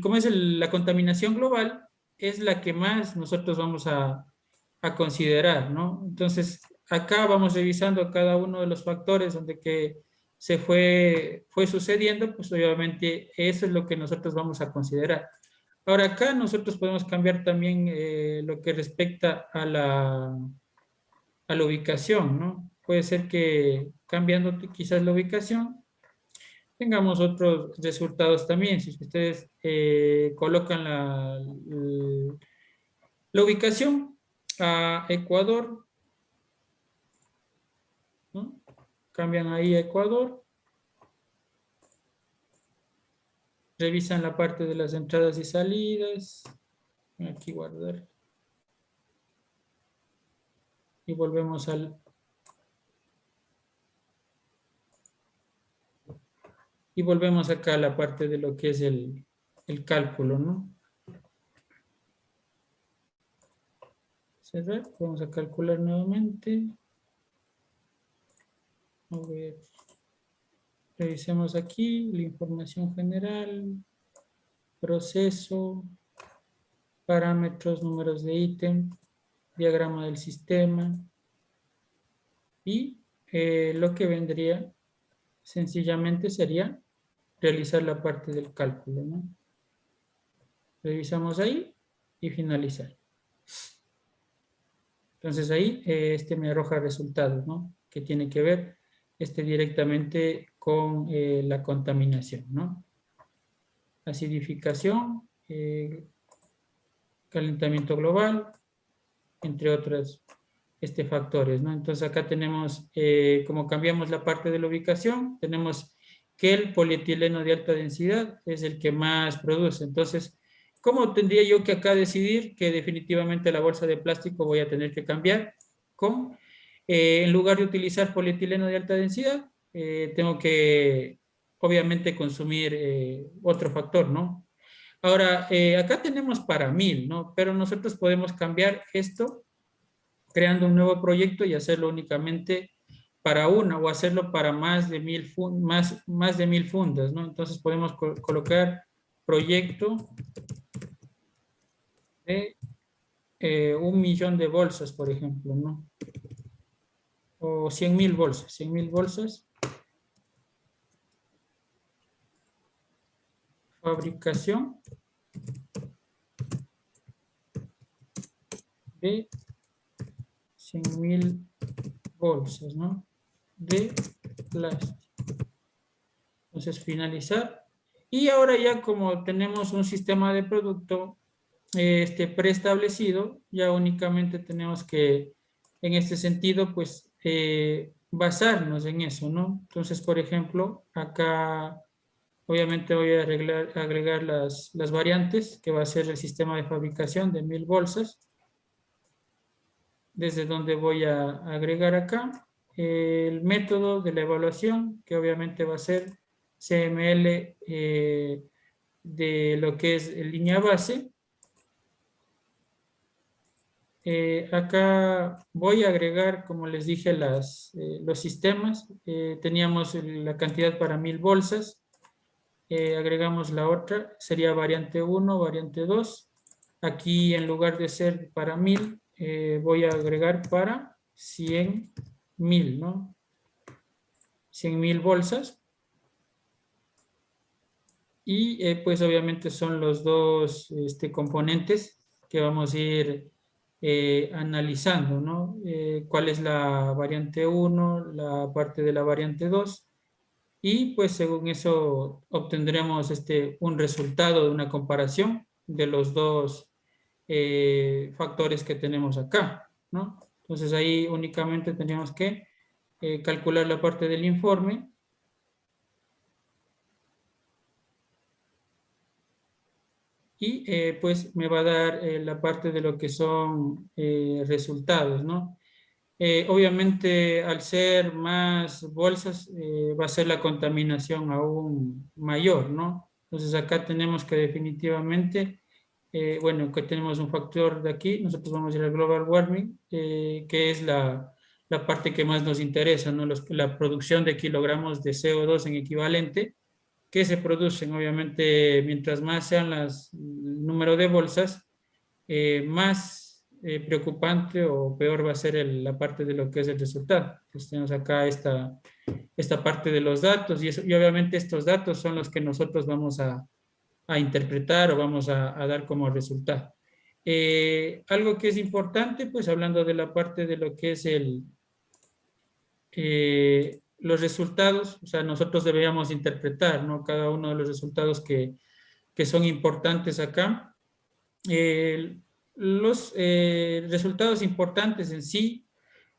¿cómo es la contaminación global? Es la que más nosotros vamos a considerar, ¿no? Entonces, acá vamos revisando cada uno de los factores donde que se fue sucediendo, pues obviamente eso es lo que nosotros vamos a considerar. Ahora acá nosotros podemos cambiar también lo que respecta a la ubicación, ¿no? Puede ser que cambiando quizás la ubicación tengamos otros resultados también. Si ustedes colocan la ubicación a Ecuador, ¿no? Cambian ahí a Ecuador, revisan la parte de las entradas y salidas, aquí guardar, y volvemos y volvemos acá a la parte de lo que es el cálculo, ¿no? Cerrar, vamos a calcular nuevamente. A ver, revisemos aquí la información general, proceso, parámetros, números de ítem, diagrama del sistema y lo que vendría sencillamente sería realizar la parte del cálculo, ¿no? Revisamos ahí y finalizar. Entonces ahí me arroja resultados, ¿no? Que tiene que ver directamente con la contaminación, ¿no? Acidificación calentamiento global, entre otros factores, ¿no? Entonces acá tenemos, como cambiamos la parte de la ubicación, tenemos que el polietileno de alta densidad es el que más produce. Entonces, ¿cómo tendría yo que acá decidir que definitivamente la bolsa de plástico voy a tener que cambiar con, en lugar de utilizar polietileno de alta densidad, tengo que obviamente consumir otro factor, ¿no? Ahora, acá tenemos para 1000, ¿no? Pero nosotros podemos cambiar esto creando un nuevo proyecto y hacerlo únicamente para una o hacerlo para más de 1000 más de 1000 fundas, ¿no? Entonces podemos colocar proyecto de 1.000.000 de bolsas, por ejemplo, ¿no? O 100.000 bolsas, 100.000 bolsas. Fabricación de 100.000 bolsas, ¿no? De plástico. Entonces, finalizar. Y ahora ya como tenemos un sistema de producto preestablecido, ya únicamente tenemos que, en este sentido, pues, basarnos en eso, ¿no? Entonces, por ejemplo, acá obviamente voy a agregar las variantes, que va a ser el sistema de fabricación de 1000 bolsas, desde donde voy a agregar acá el método de la evaluación, que obviamente va a ser CML de lo que es línea base. Acá voy a agregar, como les dije, los sistemas. Teníamos la cantidad para 1000 bolsas. Agregamos la otra, sería variante 1, variante 2. Aquí en lugar de ser para 1000, voy a agregar para 100.000, ¿no? 100.000 bolsas. Y pues obviamente son los dos componentes que vamos a ir analizando, ¿no? ¿Cuál es la variante 1, la parte de la variante 2? Y pues según eso obtendremos un resultado de una comparación de los dos factores que tenemos acá, ¿no? Entonces ahí únicamente tenemos que calcular la parte del informe. Y pues me va a dar la parte de lo que son resultados, ¿no? Obviamente al ser más bolsas va a ser la contaminación aún mayor, ¿no? Entonces acá tenemos que definitivamente, bueno, que tenemos un factor de aquí, nosotros vamos a ir al global warming, que es la parte que más nos interesa, ¿no? La producción de kilogramos de CO2 en equivalente, que se producen, obviamente, mientras más sean el número de bolsas, más preocupante o peor va a ser la parte de lo que es el resultado. Entonces tenemos acá esta parte de los datos y obviamente estos datos son los que nosotros vamos a interpretar o vamos a dar como resultado. Algo que es importante, pues hablando de la parte de lo que es los resultados, o sea, nosotros deberíamos interpretar, ¿no? Cada uno de los resultados que son importantes acá. Los resultados importantes en sí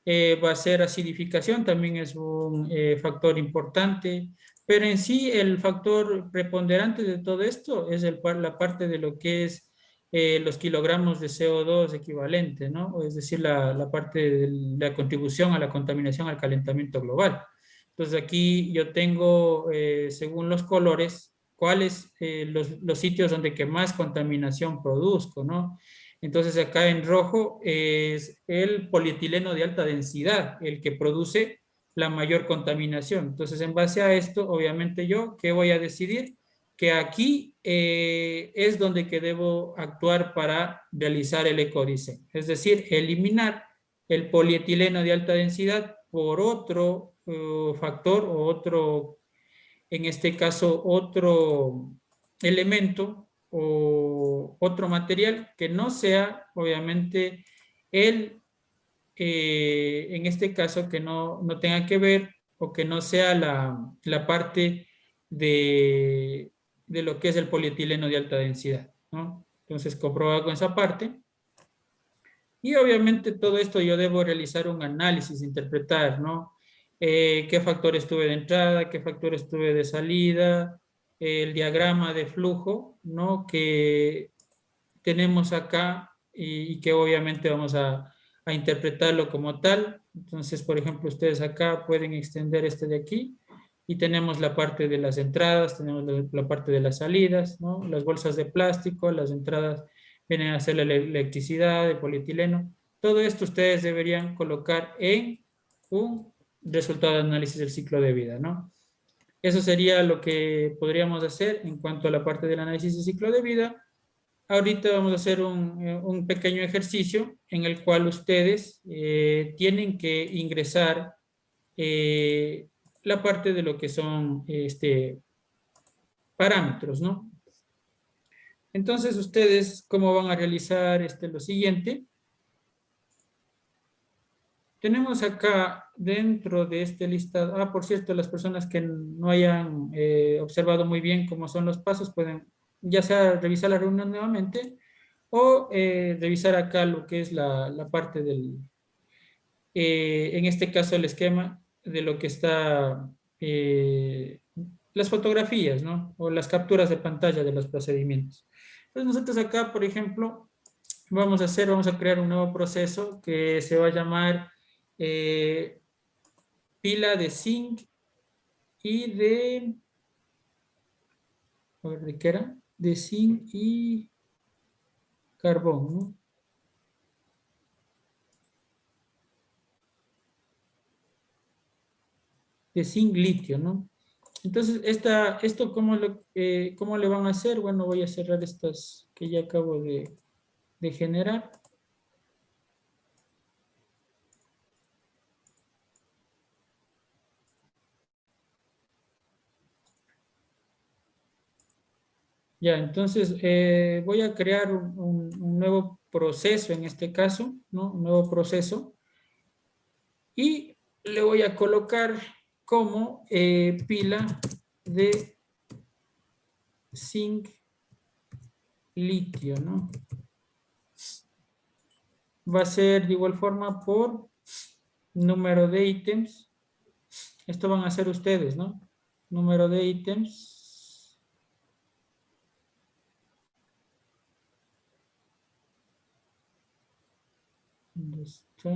va a ser acidificación, también es un factor importante, pero en sí el factor preponderante de todo esto es la parte de lo que es los kilogramos de CO2 equivalente, ¿no? Es decir, la parte de la contribución a la contaminación al calentamiento global. Entonces aquí yo tengo, según los colores, cuáles los sitios donde que más contaminación produzco, ¿no? Entonces acá en rojo es el polietileno de alta densidad, el que produce la mayor contaminación. Entonces en base a esto, obviamente yo, ¿qué voy a decidir? Que aquí es donde que debo actuar para realizar el ecodiseño. Es decir, eliminar el polietileno de alta densidad por otro factor o otro, en este caso, otro elemento o otro material que no sea, obviamente, en este caso, que no tenga que ver o que no sea la parte de lo que es el polietileno de alta densidad. ¿no? Entonces comprobar con esa parte. Y obviamente todo esto yo debo realizar un análisis, interpretar, ¿no? ¿Qué factores tuve de entrada, qué factores tuve de salida, el diagrama de flujo, ¿no? Que tenemos acá y que obviamente vamos a interpretarlo como tal. Entonces, por ejemplo, ustedes acá pueden extender este de aquí y tenemos la parte de las entradas, tenemos la parte de las salidas, ¿no? Las bolsas de plástico, las entradas vienen a ser la electricidad, de polietileno. Todo esto ustedes deberían colocar en un resultado de análisis del ciclo de vida, ¿no? Eso sería lo que podríamos hacer en cuanto a la parte del análisis del ciclo de vida. Ahorita vamos a hacer un pequeño ejercicio en el cual ustedes tienen que ingresar la parte de lo que son parámetros, ¿no? Entonces, ustedes, ¿cómo van a realizar lo siguiente? Tenemos acá dentro de este listado, por cierto, las personas que no hayan observado muy bien cómo son los pasos pueden ya sea revisar la reunión nuevamente o revisar acá lo que es la parte en este caso el esquema de lo que está, las fotografías, ¿no? O las capturas de pantalla de los procedimientos. Entonces nosotros acá, por ejemplo, vamos a crear un nuevo proceso que se va a llamar pila de zinc y a ver, ¿de qué era? De zinc y carbón, ¿no? De zinc litio, ¿no? Entonces, esto ¿cómo le van a hacer? Bueno, voy a cerrar estas que ya acabo de generar. Ya, entonces voy a crear un nuevo proceso en este caso, ¿no? Un nuevo proceso. Y le voy a colocar como pila de zinc litio, ¿no? Va a ser de igual forma por número de ítems. Esto van a ser ustedes, ¿no? Número de ítems. ¿Dónde está?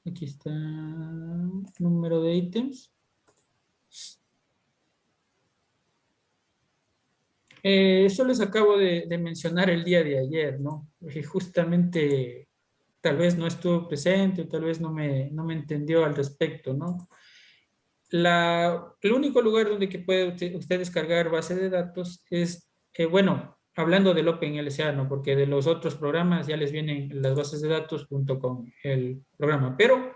Aquí está número de ítems. Eso les acabo de mencionar el día de ayer, ¿no? Porque justamente tal vez no estuvo presente, tal vez no me entendió al respecto, ¿no? El único lugar donde que puede usted descargar base de datos es, bueno, hablando del OpenLSA, ¿no? Porque de los otros programas ya les vienen las bases de datos junto con el programa. Pero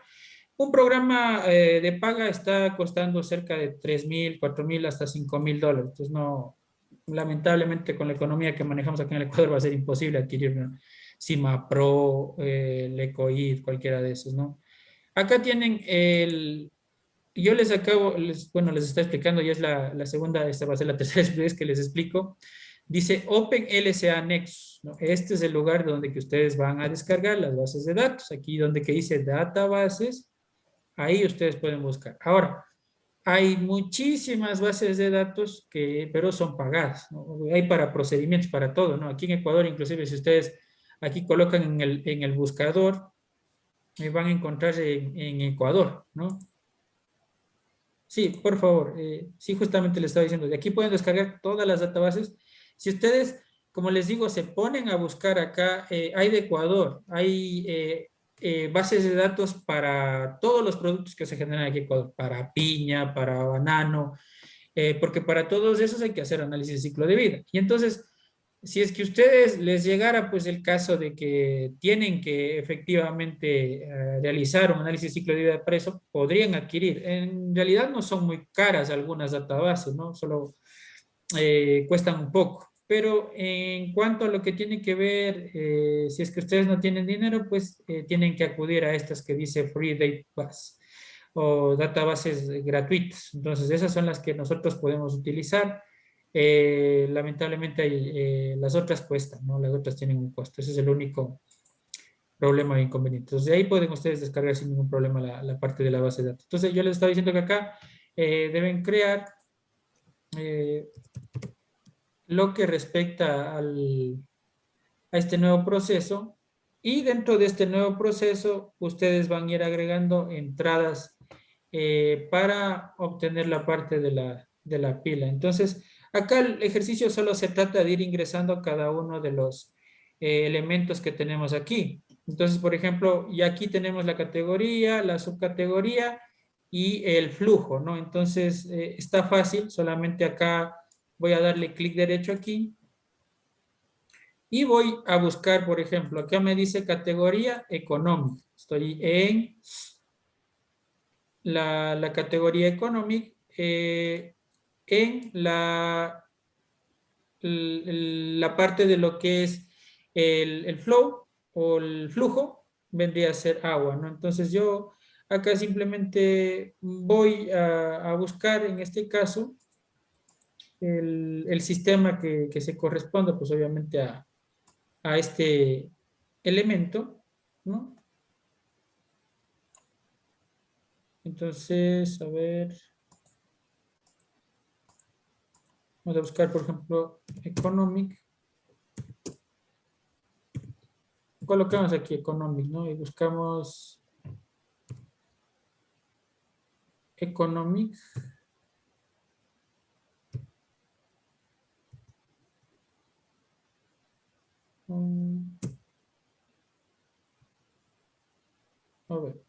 un programa de paga está costando cerca de 3,000, 4,000 hasta 5,000 dólares. Entonces, no, lamentablemente con la economía que manejamos aquí en el Ecuador va a ser imposible adquirir una Cima Pro, Lecoid, cualquiera de esos, ¿no? Acá tienen yo les acabo, bueno, les está explicando, ya es la segunda, esta va a ser la tercera vez que les explico. Dice OpenLSA Nexus, ¿no? Este es el lugar donde que ustedes van a descargar las bases de datos. Aquí donde que dice databases, ahí ustedes pueden buscar. Ahora, hay muchísimas bases de datos pero son pagadas, ¿no? Hay para procedimientos, para todo, ¿no? Aquí en Ecuador, inclusive, si ustedes aquí colocan en el buscador, van a encontrar en Ecuador, ¿no? Sí, por favor. Sí, justamente les estaba diciendo, de aquí pueden descargar todas las databases. Si ustedes, como les digo, se ponen a buscar acá, hay de Ecuador, hay bases de datos para todos los productos que se generan aquí en Ecuador, para piña, para banano, porque para todos esos hay que hacer análisis de ciclo de vida. Y entonces, si es que ustedes les llegara pues el caso de que tienen que efectivamente realizar un análisis de ciclo de vida para eso, podrían adquirir. En realidad no son muy caras algunas databases, ¿no? Solo cuestan un poco. Pero en cuanto a lo que tiene que ver, si es que ustedes no tienen dinero, pues tienen que acudir a estas que dice Free Database o databases gratuitas. Entonces, esas son las que nosotros podemos utilizar. Lamentablemente las otras cuestan, ¿no? Las otras tienen un costo. Ese es el único problema e inconveniente. Entonces, de ahí pueden ustedes descargar sin ningún problema la parte de la base de datos. Entonces, yo les estaba diciendo que acá deben crear eh, lo que respecta a este nuevo proceso, y dentro de este nuevo proceso ustedes van a ir agregando entradas para obtener la parte de la pila. Entonces, acá el ejercicio solo se trata de ir ingresando cada uno de los elementos que tenemos aquí. Entonces, por ejemplo, y aquí tenemos la categoría, la subcategoría y el flujo, ¿no? Entonces, está fácil, solamente acá voy a darle clic derecho aquí y voy a buscar, por ejemplo, acá me dice categoría económica. Estoy en la categoría económica, en la parte de lo que es el flow o el flujo, vendría a ser agua, ¿no? Entonces yo acá simplemente voy a buscar, en este caso, el sistema que se corresponda, pues obviamente a este elemento, ¿no? Entonces, a ver, vamos a buscar, por ejemplo, economic. Colocamos aquí economic, ¿no? Y buscamos economic. A ver,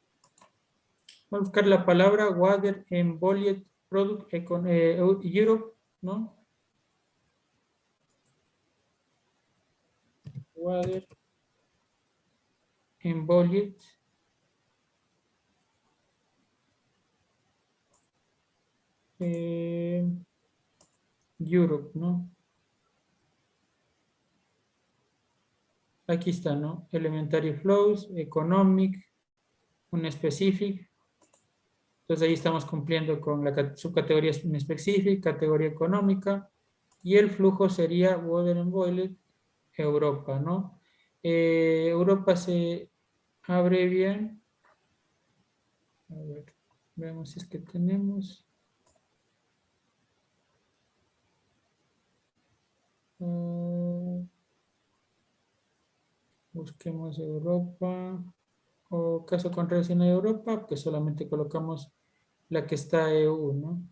vamos a buscar la palabra Water Embodied Product Europe, ¿no? Water Embodied Europe, ¿no? Aquí está, ¿no? Elementary Flows, Economic, un Specific. Entonces ahí estamos cumpliendo con la subcategoría específica, categoría económica, y el flujo sería Water and Boiled Europa, ¿no? Europa se abrevia. A ver, veamos si es que tenemos. Busquemos Europa. O caso contrario, si no hay Europa, pues solamente colocamos la que está EU, ¿no?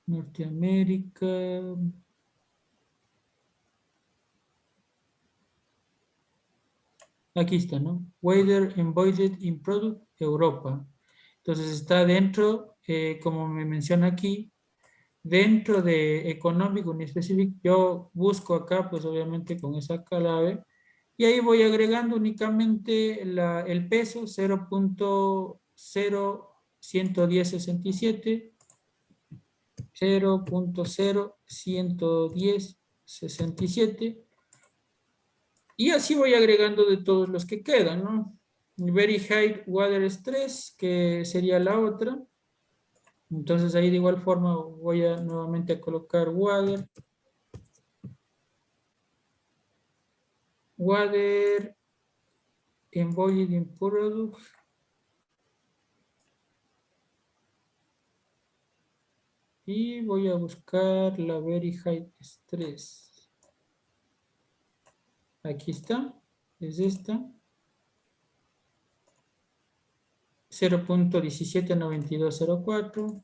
Norteamérica. Aquí está, ¿no? Weather Embodied in Product Europa. Entonces está dentro, como me menciona aquí, dentro de Economic Unispecific, yo busco acá, pues obviamente con esa clave, y ahí voy agregando únicamente el peso 0.011067, 0.011067, y así voy agregando de todos los que quedan, ¿no? Very High Water Stress, que sería la otra. Entonces ahí de igual forma voy a nuevamente a colocar Water Embodied in Product. Y voy a buscar la Very High Stress. Aquí está, es esta. 0.179204.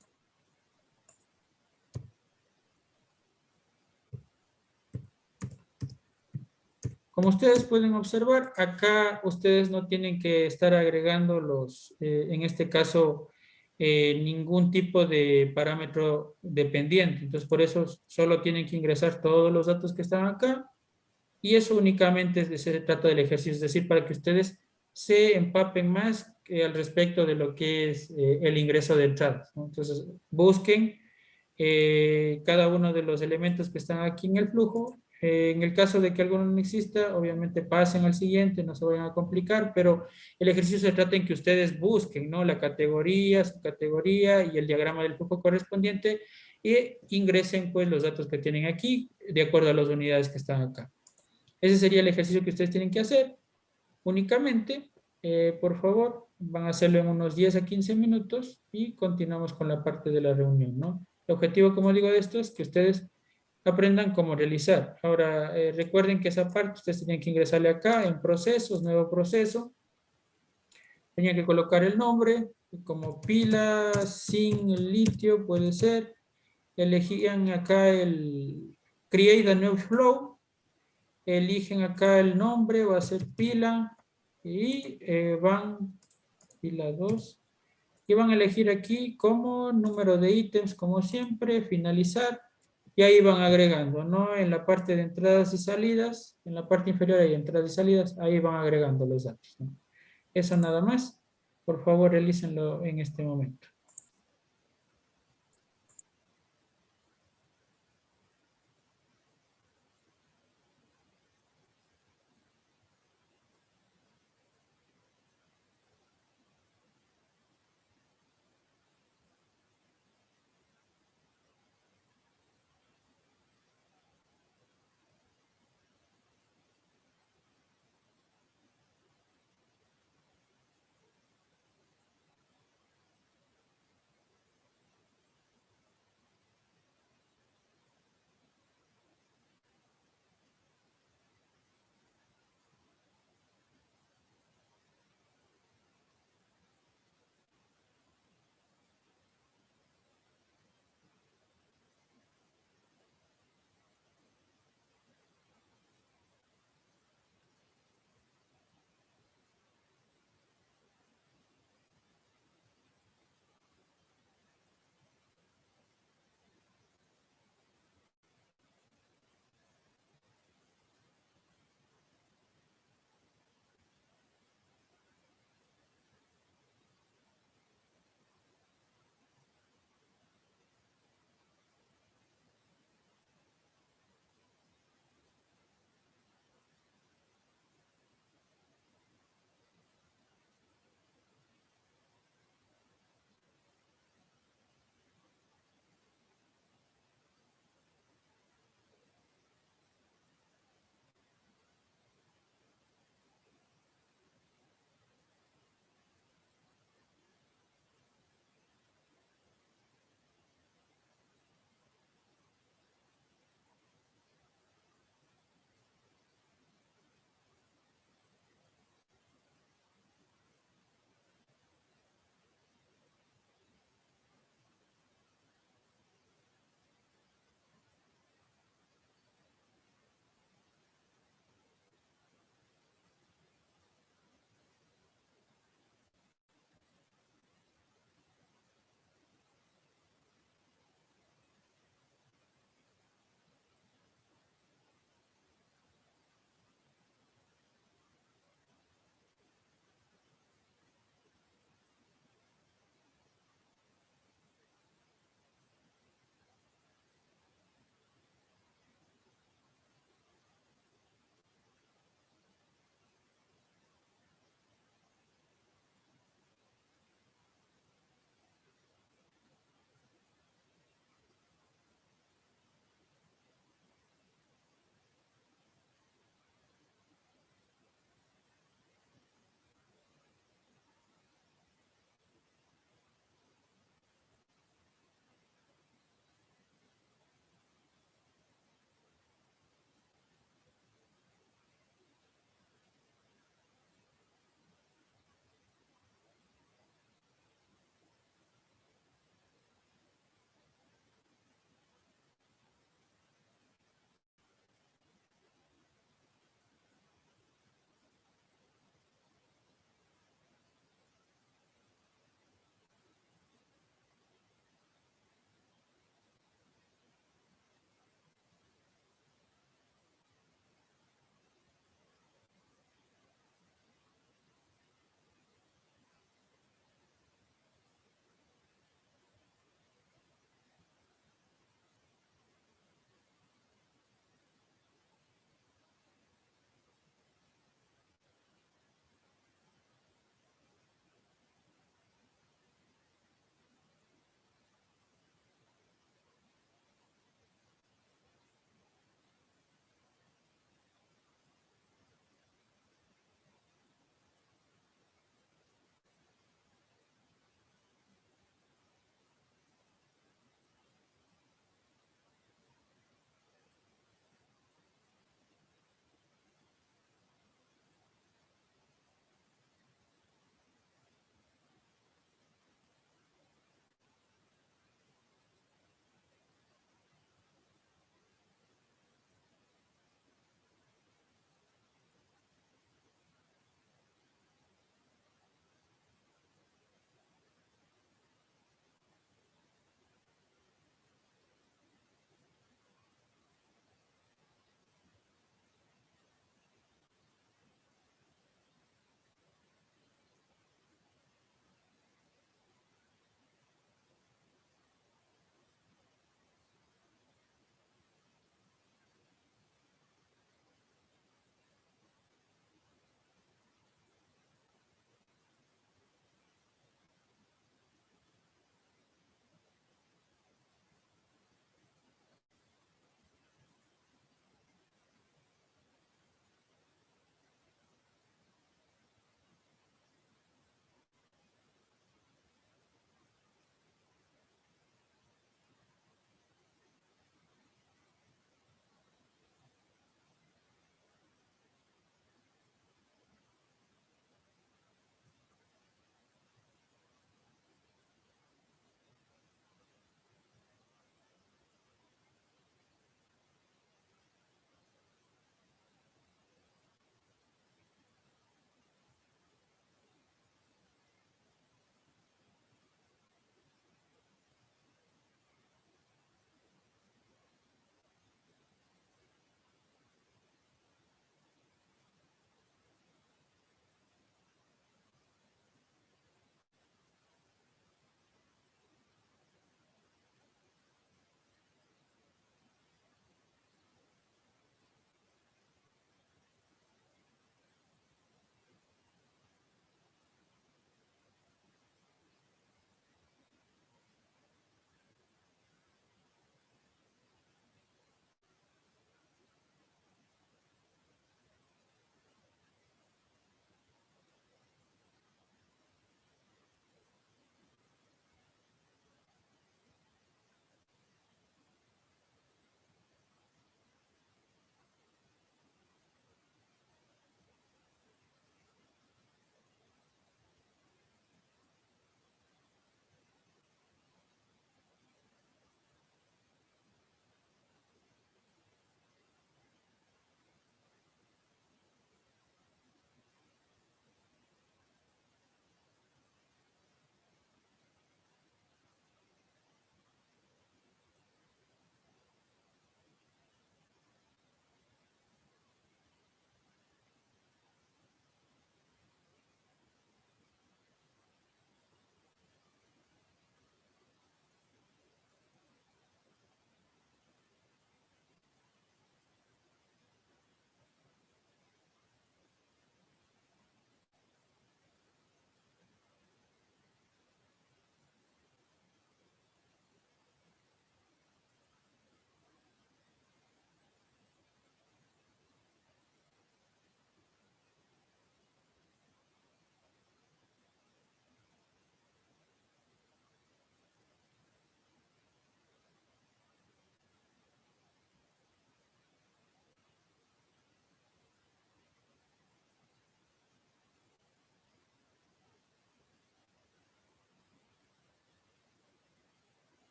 Como ustedes pueden observar, acá ustedes no tienen que estar agregando en este caso, ningún tipo de parámetro dependiente. Entonces, por eso solo tienen que ingresar todos los datos que están acá, y eso únicamente se trata del ejercicio, es decir, para que ustedes se empapen más al respecto de lo que es el ingreso de entradas, ¿no? Entonces, busquen cada uno de los elementos que están aquí en el flujo. En el caso de que alguno no exista, obviamente pasen al siguiente, no se vayan a complicar, pero el ejercicio se trata en que ustedes busquen, ¿no? La categoría, su categoría y el diagrama del flujo correspondiente e ingresen pues los datos que tienen aquí de acuerdo a las unidades que están acá. Ese sería el ejercicio que ustedes tienen que hacer únicamente. Por favor, van a hacerlo en unos 10 a 15 minutos y continuamos con la parte de la reunión, ¿no? El objetivo, como digo, de esto es que ustedes aprendan cómo realizar. Ahora, recuerden que esa parte ustedes tienen que ingresarle acá en procesos, nuevo proceso. Tenían que colocar el nombre como pila sin litio, puede ser. Elegían acá el Create a New Flow. Eligen acá el nombre, va a ser pila. Y van, pila 2. Y van a elegir aquí como número de ítems, como siempre, finalizar. Y ahí van agregando, ¿no? En la parte de entradas y salidas, en la parte inferior hay entradas y salidas, ahí van agregando los datos, ¿no? Eso nada más. Por favor, realícenlo en este momento.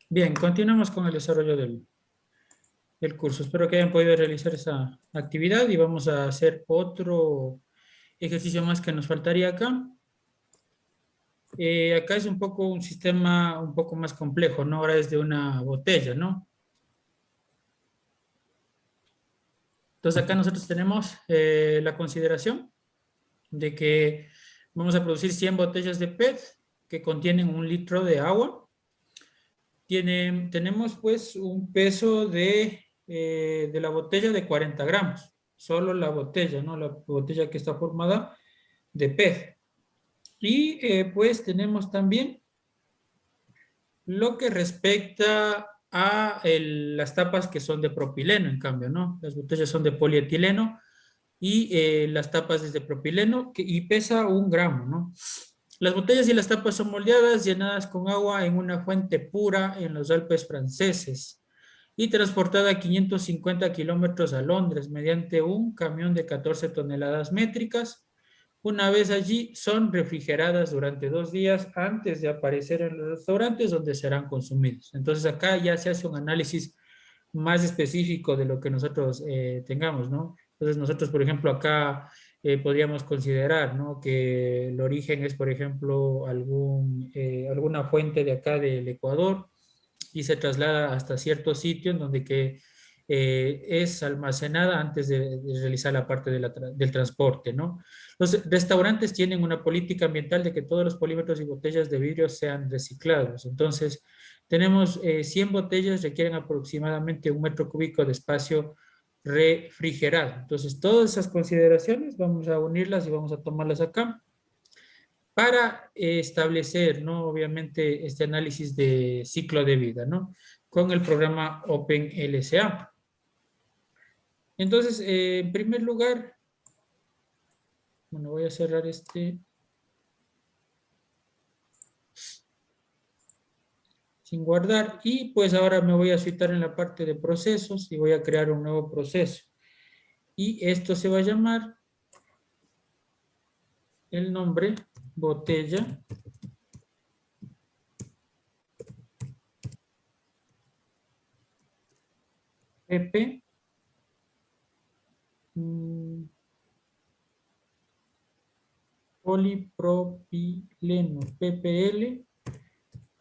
Bien, continuamos con el desarrollo del curso. Espero que hayan podido realizar esa actividad y vamos a hacer otro ejercicio más que nos faltaría acá. Acá es un poco un sistema un poco más complejo, ¿no? Ahora es de una botella, ¿no? Entonces acá nosotros tenemos la consideración de que vamos a producir 100 botellas de PET que contienen 1 litro de agua. Tenemos pues un peso de la botella de 40 gramos, solo la botella, ¿no? La botella que está formada de PET. Y pues tenemos también lo que respecta a las tapas que son de propileno, en cambio, ¿no? Las botellas son de polietileno y las tapas es de propileno y pesa 1 gramo, ¿no? Las botellas y las tapas son moldeadas, llenadas con agua en una fuente pura en los Alpes franceses y transportada a 550 kilómetros a Londres mediante un camión de 14 toneladas métricas. Una vez allí, son refrigeradas durante 2 días antes de aparecer en los restaurantes donde serán consumidos. Entonces acá ya se hace un análisis más específico de lo que nosotros tengamos, ¿no? Entonces nosotros, por ejemplo, acá podríamos considerar, ¿no? Que el origen es, por ejemplo, alguna fuente de acá del Ecuador y se traslada hasta cierto sitio en donde que es almacenada antes de realizar la parte del transporte, ¿no? Los restaurantes tienen una política ambiental de que todos los polímetros y botellas de vidrio sean reciclados. Entonces, tenemos 100 botellas, requieren aproximadamente 1 metro cúbico de espacio refrigerado. Entonces, todas esas consideraciones vamos a unirlas y vamos a tomarlas acá para establecer, ¿no? Obviamente, este análisis de ciclo de vida, ¿no? Con el programa OpenLSA. Entonces, en primer lugar, bueno, voy a cerrar este sin guardar y pues ahora me voy a citar en la parte de procesos y voy a crear un nuevo proceso. Y esto se va a llamar el nombre botella PP polipropileno PPL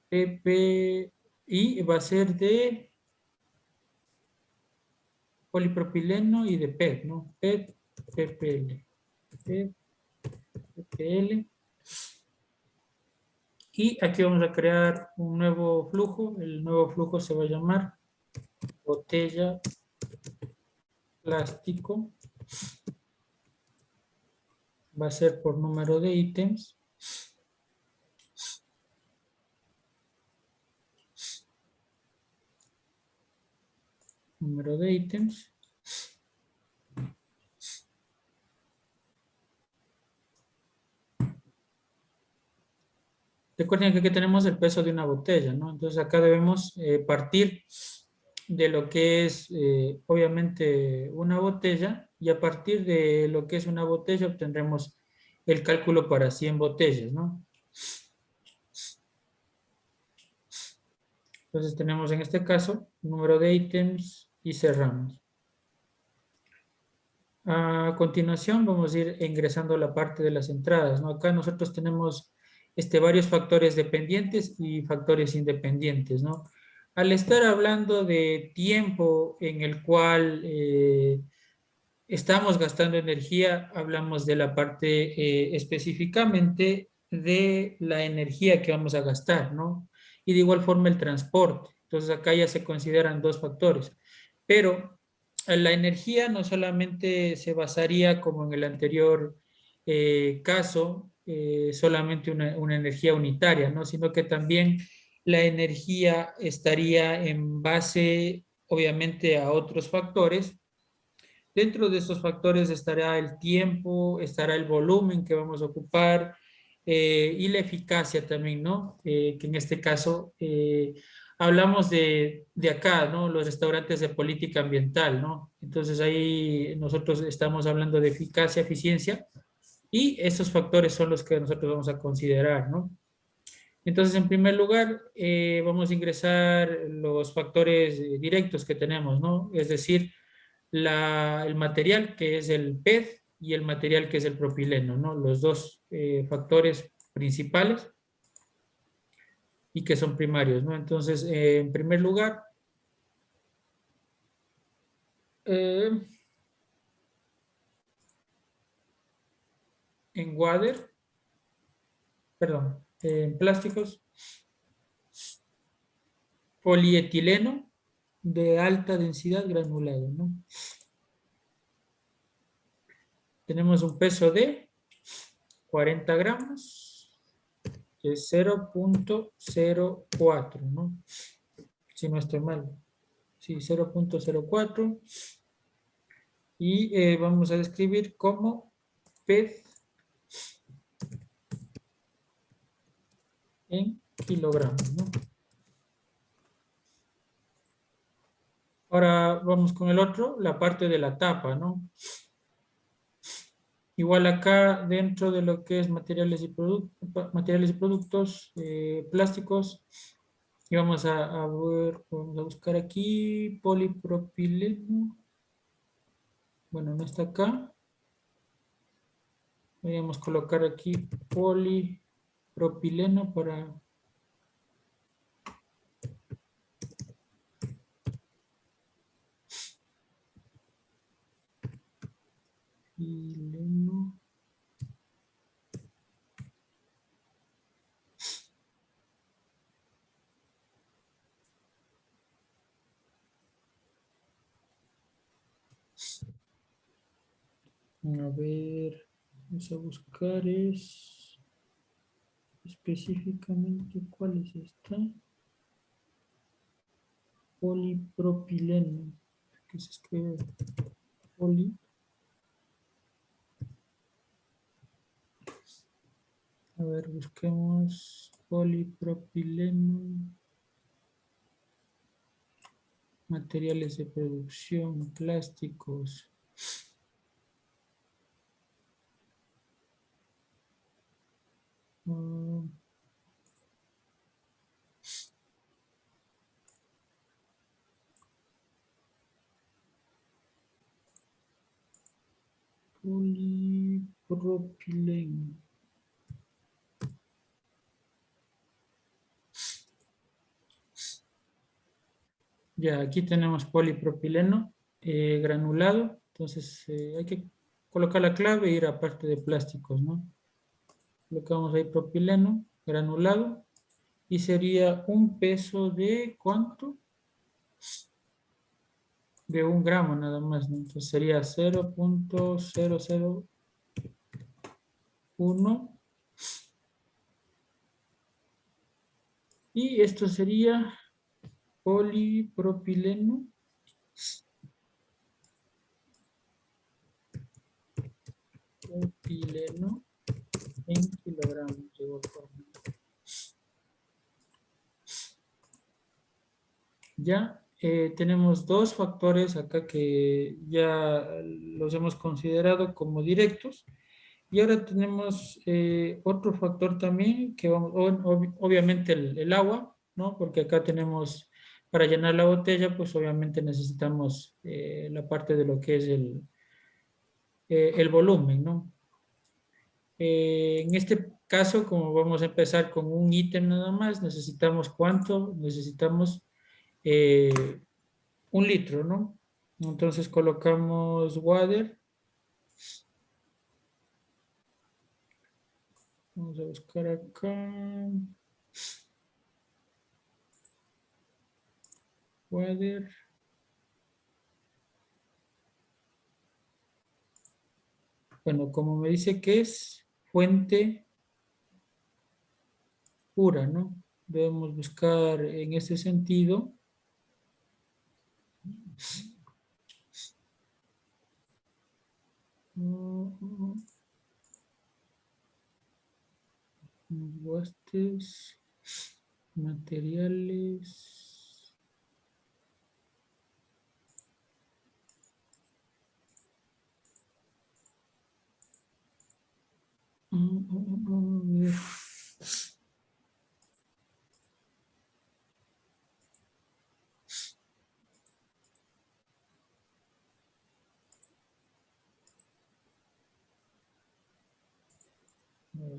PP y va a ser de polipropileno y de PET, ¿no? PET, PPL, PET, PPL. Y aquí vamos a crear un nuevo flujo. El nuevo flujo se va a llamar botella plástico. Va a ser por número de ítems. Número de ítems. Recuerden que aquí tenemos el peso de una botella, ¿no? Entonces acá debemos partir de lo que es obviamente una botella y a partir de lo que es una botella obtendremos el cálculo para 100 botellas, ¿no? Entonces tenemos en este caso número de ítems y cerramos. A continuación vamos a ir ingresando a la parte de las entradas, ¿no? Acá nosotros tenemos varios factores dependientes y factores independientes, ¿no? Al estar hablando de tiempo en el cual estamos gastando energía, hablamos de la parte específicamente de la energía que vamos a gastar, ¿no? Y de igual forma el transporte. Entonces acá ya se consideran dos factores. Pero la energía no solamente se basaría como en el anterior caso, solamente una energía unitaria, ¿no? Sino que también la energía estaría en base, obviamente, a otros factores. Dentro de estos factores estará el tiempo, estará el volumen que vamos a ocupar y la eficacia también, ¿no? Que en este caso hablamos de acá, ¿no? Los restaurantes de política ambiental, ¿no? Entonces ahí nosotros estamos hablando de eficacia, eficiencia y esos factores son los que nosotros vamos a considerar, ¿no? Entonces, en primer lugar, vamos a ingresar los factores directos que tenemos, ¿no? Es decir, el material que es el PET y el material que es el propileno, ¿no? Los dos factores principales y que son primarios, ¿no? Entonces, en primer lugar, eh, en water, perdón, en plásticos, polietileno de alta densidad granulado, ¿no? Tenemos un peso de 40 gramos, que es 0,04, ¿no? Si no estoy mal. Sí, 0,04. Y vamos a describir como pez en kilogramos, ¿no? Ahora vamos con el otro, la parte de la tapa, ¿no? Igual acá dentro de lo que es materiales y productos plásticos, y vamos a ver, vamos a buscar aquí polipropileno. Bueno, no está acá. Podríamos colocar aquí polipropileno para pileno. A ver, vamos a buscar específicamente cuál es esta. Polipropileno. Que se escribe poli. A ver, busquemos polipropileno. Materiales de producción, plásticos. Mm, polipropileno. Ya, aquí tenemos polipropileno granulado. Entonces hay que colocar la clave e ir a parte de plásticos, ¿no? Colocamos ahí propileno granulado y sería un peso de ¿cuánto? De 1 gramo nada más, ¿no? Entonces sería 0,001 y esto sería polipropileno propileno en kilogramos de igual forma. Ya tenemos dos factores acá que ya los hemos considerado como directos. Y ahora tenemos otro factor también que vamos, obviamente el agua, ¿no? Porque acá tenemos, para llenar la botella, pues obviamente necesitamos la parte de lo que es el volumen, ¿no? En este caso, como vamos a empezar con un ítem nada más, necesitamos ¿cuánto? Necesitamos 1 litro, ¿no? Entonces colocamos water. Vamos a buscar acá. Water. Bueno, como me dice que es fuente pura, ¿no? Debemos buscar en ese sentido. Guastes, materiales.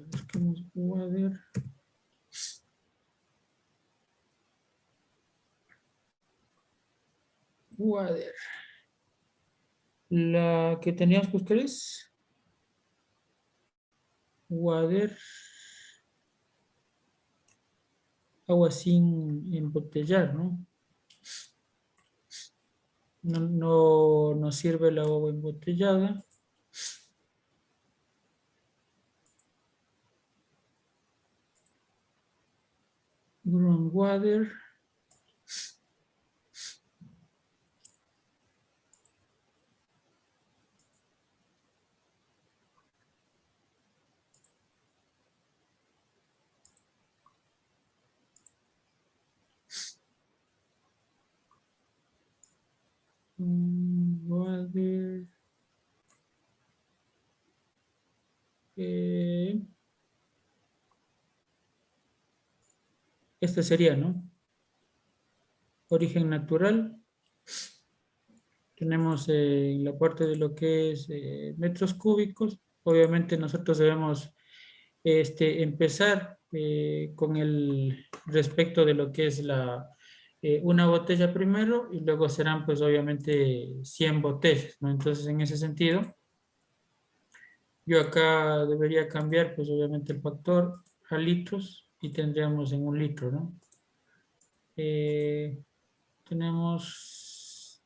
busquemos water. Water. La que teníamos que buscar es water. Agua sin embotellar, ¿no? No sirve el agua embotellada. Groundwater. Water. Esta sería, ¿no? Origen natural. Tenemos la parte de lo que es metros cúbicos. Obviamente nosotros debemos empezar con el respecto de lo que es una botella primero y luego serán pues obviamente 100 botellas, ¿no? Entonces en ese sentido yo acá debería cambiar pues obviamente el factor a litros y tendríamos en 1 litro, ¿no? Tenemos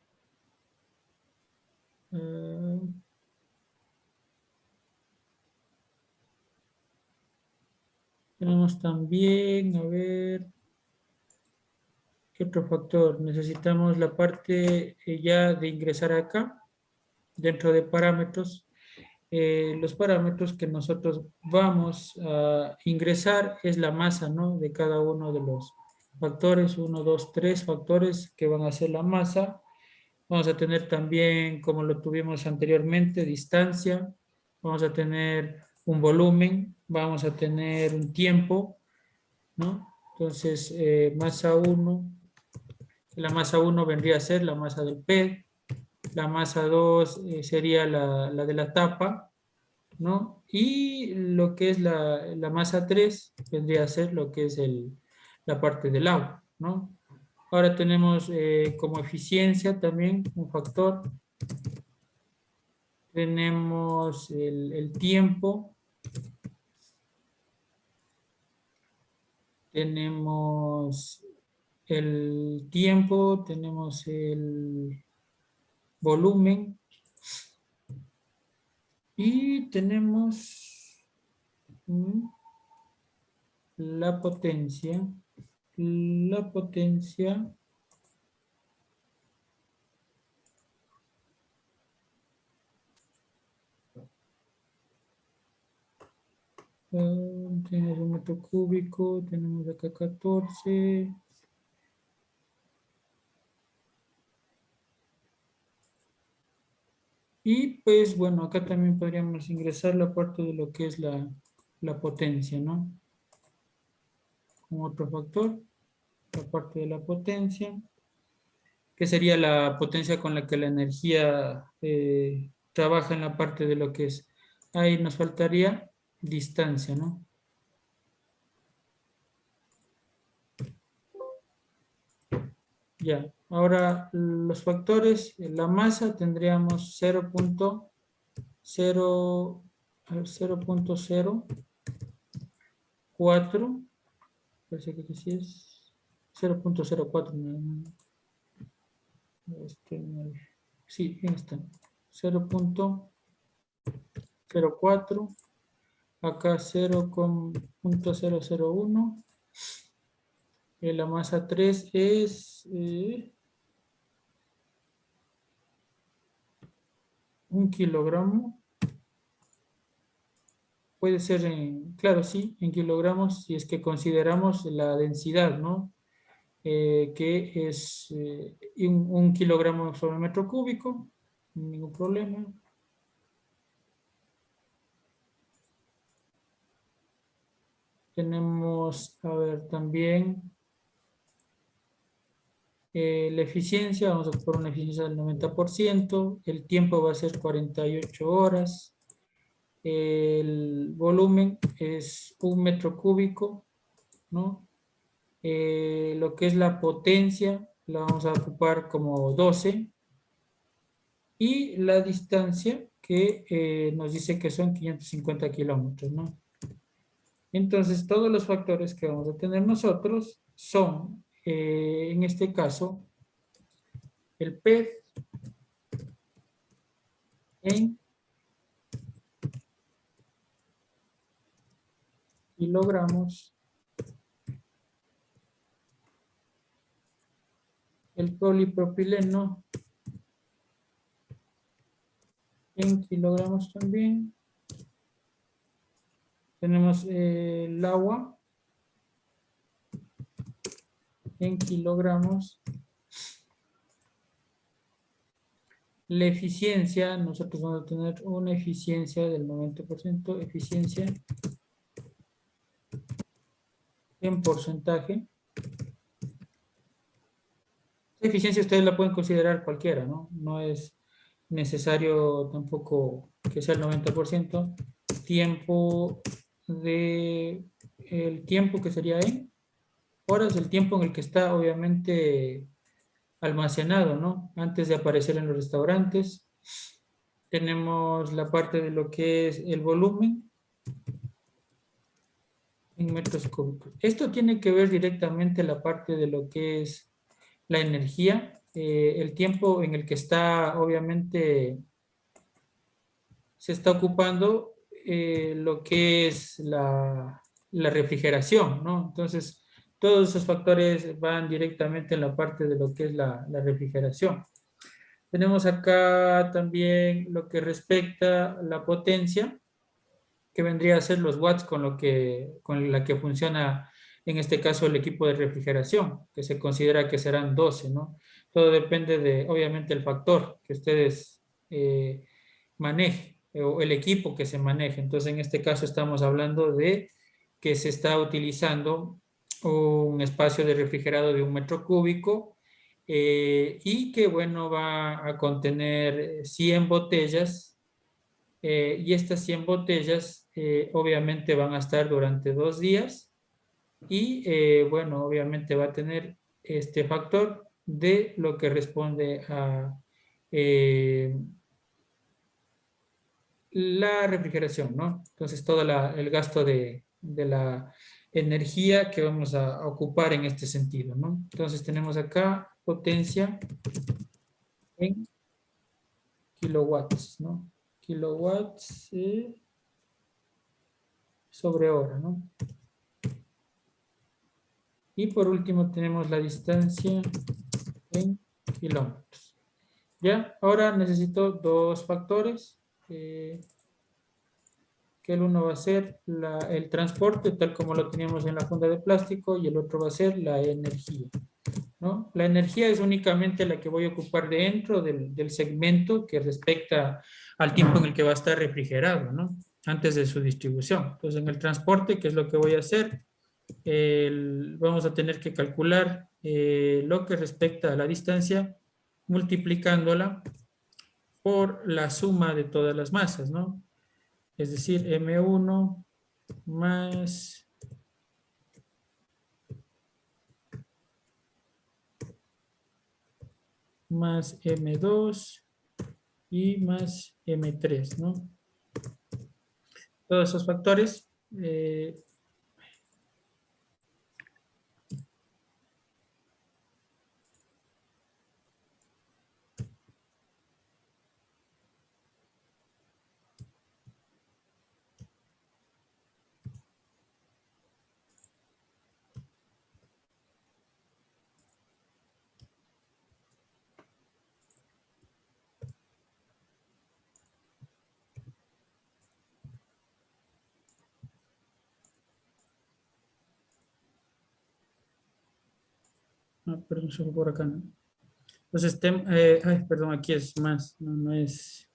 tenemos también, a ver, ¿qué otro factor? Necesitamos la parte ya de ingresar acá, dentro de parámetros. Los parámetros que nosotros vamos a ingresar es la masa, ¿no? De cada uno de los factores, 1, 2, 3 factores que van a ser la masa. Vamos a tener también, como lo tuvimos anteriormente, distancia. Vamos a tener un volumen, vamos a tener un tiempo, ¿no? Entonces, masa 1, la masa 1 vendría a ser la masa del PET, la masa 2 sería la de la tapa, ¿no? Y lo que es la masa 3 vendría a ser lo que es la parte del agua, ¿no? Ahora tenemos como eficiencia también un factor. Tenemos el tiempo. Tenemos el tiempo, tenemos el volumen y tenemos la potencia. La potencia tenemos 1 metro cúbico, tenemos acá 14. Y pues bueno, acá también podríamos ingresar la parte de lo que es la potencia, ¿no? Con otro factor, la parte de la potencia, que sería la potencia con la que la energía trabaja en la parte de lo que es. Ahí nos faltaría distancia, ¿no? Ya, ahora los factores, la masa tendríamos 0.04, parece que sí es 0.04. Sí, ahí está. 0.04. Acá 0.001. La masa 3 es 1 kilogramo. Puede ser, claro, sí, en kilogramos, si es que consideramos la densidad, ¿no? Que es 1 kilogramo sobre metro cúbico, ningún problema. Tenemos, a ver, también la eficiencia, vamos a poner una eficiencia del 90%, el tiempo va a ser 48 horas. El volumen es 1 metro cúbico, ¿no? Lo que es la potencia la vamos a ocupar como 12 y la distancia que nos dice que son 550 kilómetros, ¿no? Entonces, todos los factores que vamos a tener nosotros son, en este caso, el pez en kilogramos, el polipropileno en kilogramos también. Tenemos el agua en kilogramos. La eficiencia, nosotros vamos a tener una eficiencia del 90%, eficiencia en porcentaje. La eficiencia ustedes la pueden considerar cualquiera, ¿no? No es necesario tampoco que sea el 90%. Tiempo el tiempo que sería en horas, el tiempo en el que está obviamente almacenado, ¿no? Antes de aparecer en los restaurantes. Tenemos la parte de lo que es el volumen en metros cúbicos. Esto tiene que ver directamente la parte de lo que es la energía, el tiempo en el que está, obviamente, se está ocupando lo que es la refrigeración, ¿no? Entonces, todos esos factores van directamente en la parte de lo que es la refrigeración. Tenemos acá también lo que respecta a la potencia, que vendría a ser los watts con la que funciona en este caso el equipo de refrigeración, que se considera que serán 12, ¿no? Todo depende de, obviamente, el factor que ustedes manejen o el equipo que se maneje. Entonces, en este caso estamos hablando de que se está utilizando un espacio de refrigerado de 1 metro cúbico y que, bueno, va a contener 100 botellas y estas 100 botellas obviamente van a estar durante 2 días y bueno, obviamente va a tener este factor de lo que responde a la refrigeración, ¿no? Entonces todo el gasto de la energía que vamos a ocupar en este sentido, ¿no? Entonces tenemos acá potencia en kilowatts, ¿no? Kilowatts sobre hora, ¿no? Y por último tenemos la distancia en kilómetros. ¿Ya? Ahora necesito dos factores. Que el uno va a ser el transporte, tal como lo teníamos en la funda de plástico, y el otro va a ser la energía, ¿no? La energía es únicamente la que voy a ocupar dentro del segmento que respecta al tiempo en el que va a estar refrigerado, ¿no? Antes de su distribución. Entonces, en el transporte, ¿qué es lo que voy a hacer? Vamos a tener que calcular lo que respecta a la distancia multiplicándola por la suma de todas las masas, ¿no? Es decir, M1 más M2 y más M3, ¿no? Todos esos factores no, perdón, solo por acá, ¿no? Entonces, ay, perdón, aquí es más, no, no es.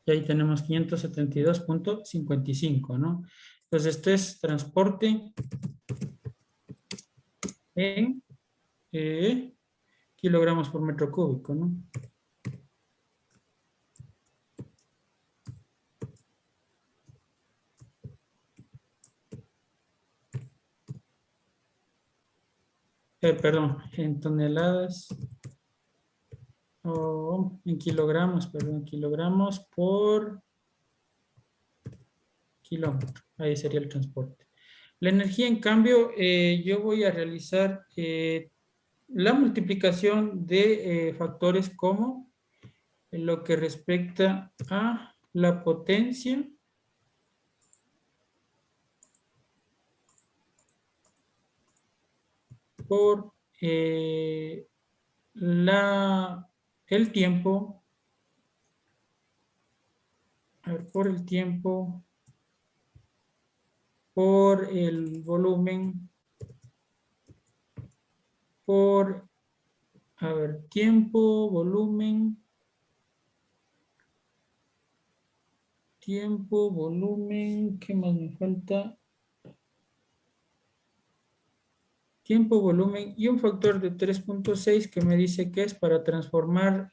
Y ahí tenemos 572.55, ¿no? Entonces, esto es transporte en kilogramos por metro cúbico, ¿no? Perdón, en toneladas, o en kilogramos, perdón, kilogramos por kilómetro. Ahí sería el transporte. La energía, en cambio, yo voy a realizar la multiplicación de factores como en lo que respecta a la potencia por el tiempo, a ver, por el tiempo, por el volumen, por, a ver, tiempo, volumen, ¿qué más me falta? Tiempo, volumen y un factor de 3.6 que me dice que es para transformar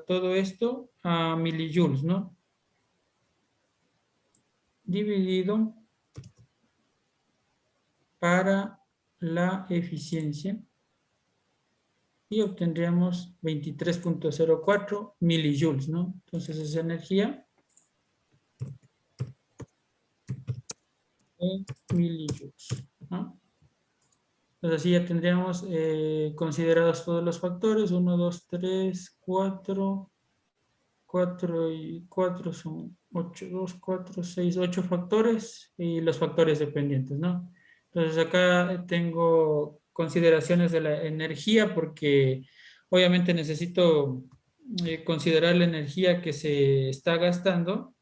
todo esto a milijoules, ¿no? Dividido para la eficiencia y obtendríamos 23.04 milijoules, ¿no? Entonces esa energía en milijoules, ¿no? Entonces así ya tendríamos considerados todos los factores, 1, 2, 3, 4, 4 y 4 son 8, 2, 4, 6, 8 factores y los factores dependientes, ¿no? Entonces acá tengo consideraciones de la energía porque obviamente necesito considerar la energía que se está gastando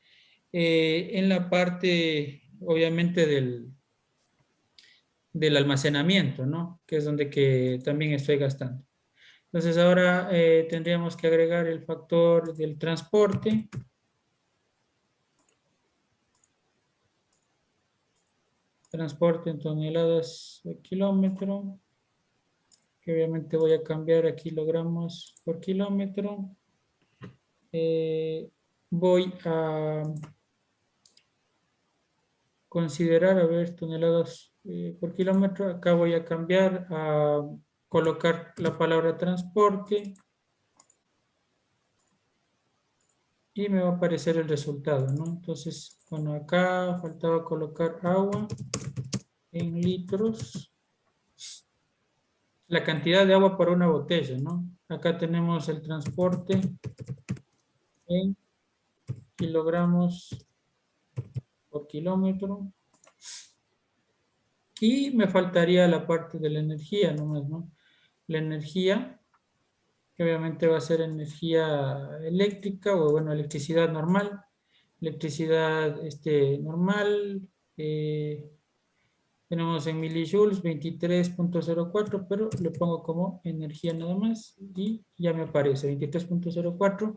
en la parte, obviamente, del almacenamiento, ¿no? Que es donde que también estoy gastando. Entonces ahora tendríamos que agregar el factor del transporte. Transporte en toneladas por kilómetro, que obviamente voy a cambiar a kilogramos por kilómetro. Voy a considerar, a ver, toneladas por kilómetro. Acá voy a cambiar a colocar la palabra transporte y me va a aparecer el resultado, ¿no? Entonces, bueno, acá faltaba colocar agua en litros. La cantidad de agua por una botella, ¿no? Acá tenemos el transporte en kilogramos por kilómetro. Y me faltaría la parte de la energía nomás, ¿no? La energía, que obviamente va a ser energía eléctrica o, bueno, electricidad normal. Electricidad normal. Tenemos en milijoules 23.04, pero le pongo como energía nada más y ya me aparece 23.04.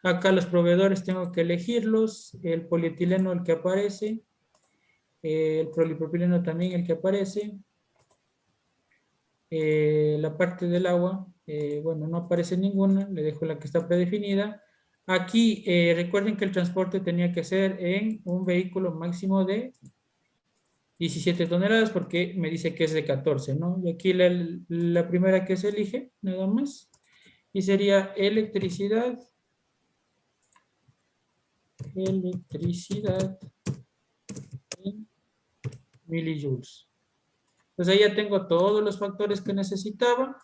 Acá los proveedores tengo que elegirlos. El polietileno, el que aparece. El polipropileno también, el que aparece. La parte del agua, bueno, no aparece ninguna, le dejo la que está predefinida. Aquí recuerden que el transporte tenía que ser en un vehículo máximo de 17 toneladas porque me dice que es de 14, ¿no? Y aquí la primera que se elige, nada más, y sería electricidad en milijoules. Pues ahí ya tengo todos los factores que necesitaba.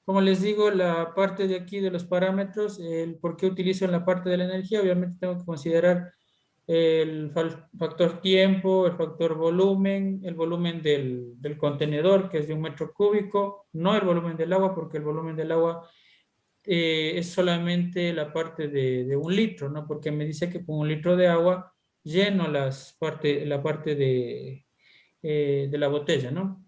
Como les digo, la parte de aquí de los parámetros, el por qué utilizo en la parte de la energía, obviamente tengo que considerar el factor tiempo, el factor volumen, el volumen del contenedor, que es de 1 metro cúbico, no el volumen del agua, porque el volumen del agua es solamente la parte de 1 litro, ¿no? Porque me dice que con 1 litro de agua lleno la parte de la botella, ¿no?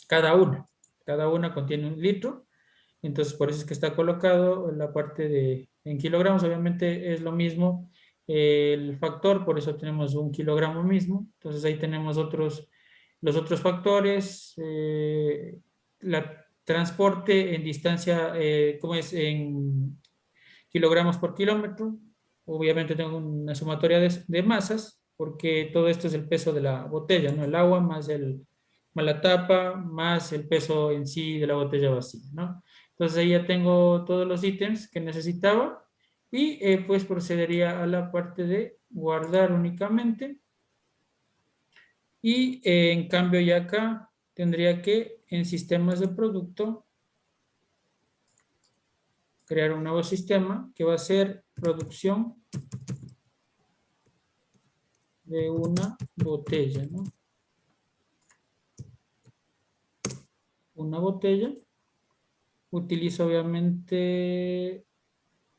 Cada una contiene 1 litro. Entonces, por eso es que está colocado en la parte en kilogramos. Obviamente es lo mismo el factor, por eso tenemos 1 kilogramo mismo. Entonces, ahí tenemos los otros factores. transporte en distancia, como es en kilogramos por kilómetro. Obviamente tengo una sumatoria de masas, porque todo esto es el peso de la botella, ¿no? El agua más la tapa, más el peso en sí de la botella vacía, ¿no? Entonces ahí ya tengo todos los ítems que necesitaba y pues procedería a la parte de guardar únicamente. Y en cambio ya acá tendría que en sistemas de producto crear un nuevo sistema que va a ser producción de una botella, ¿no? Una botella. Utilizo obviamente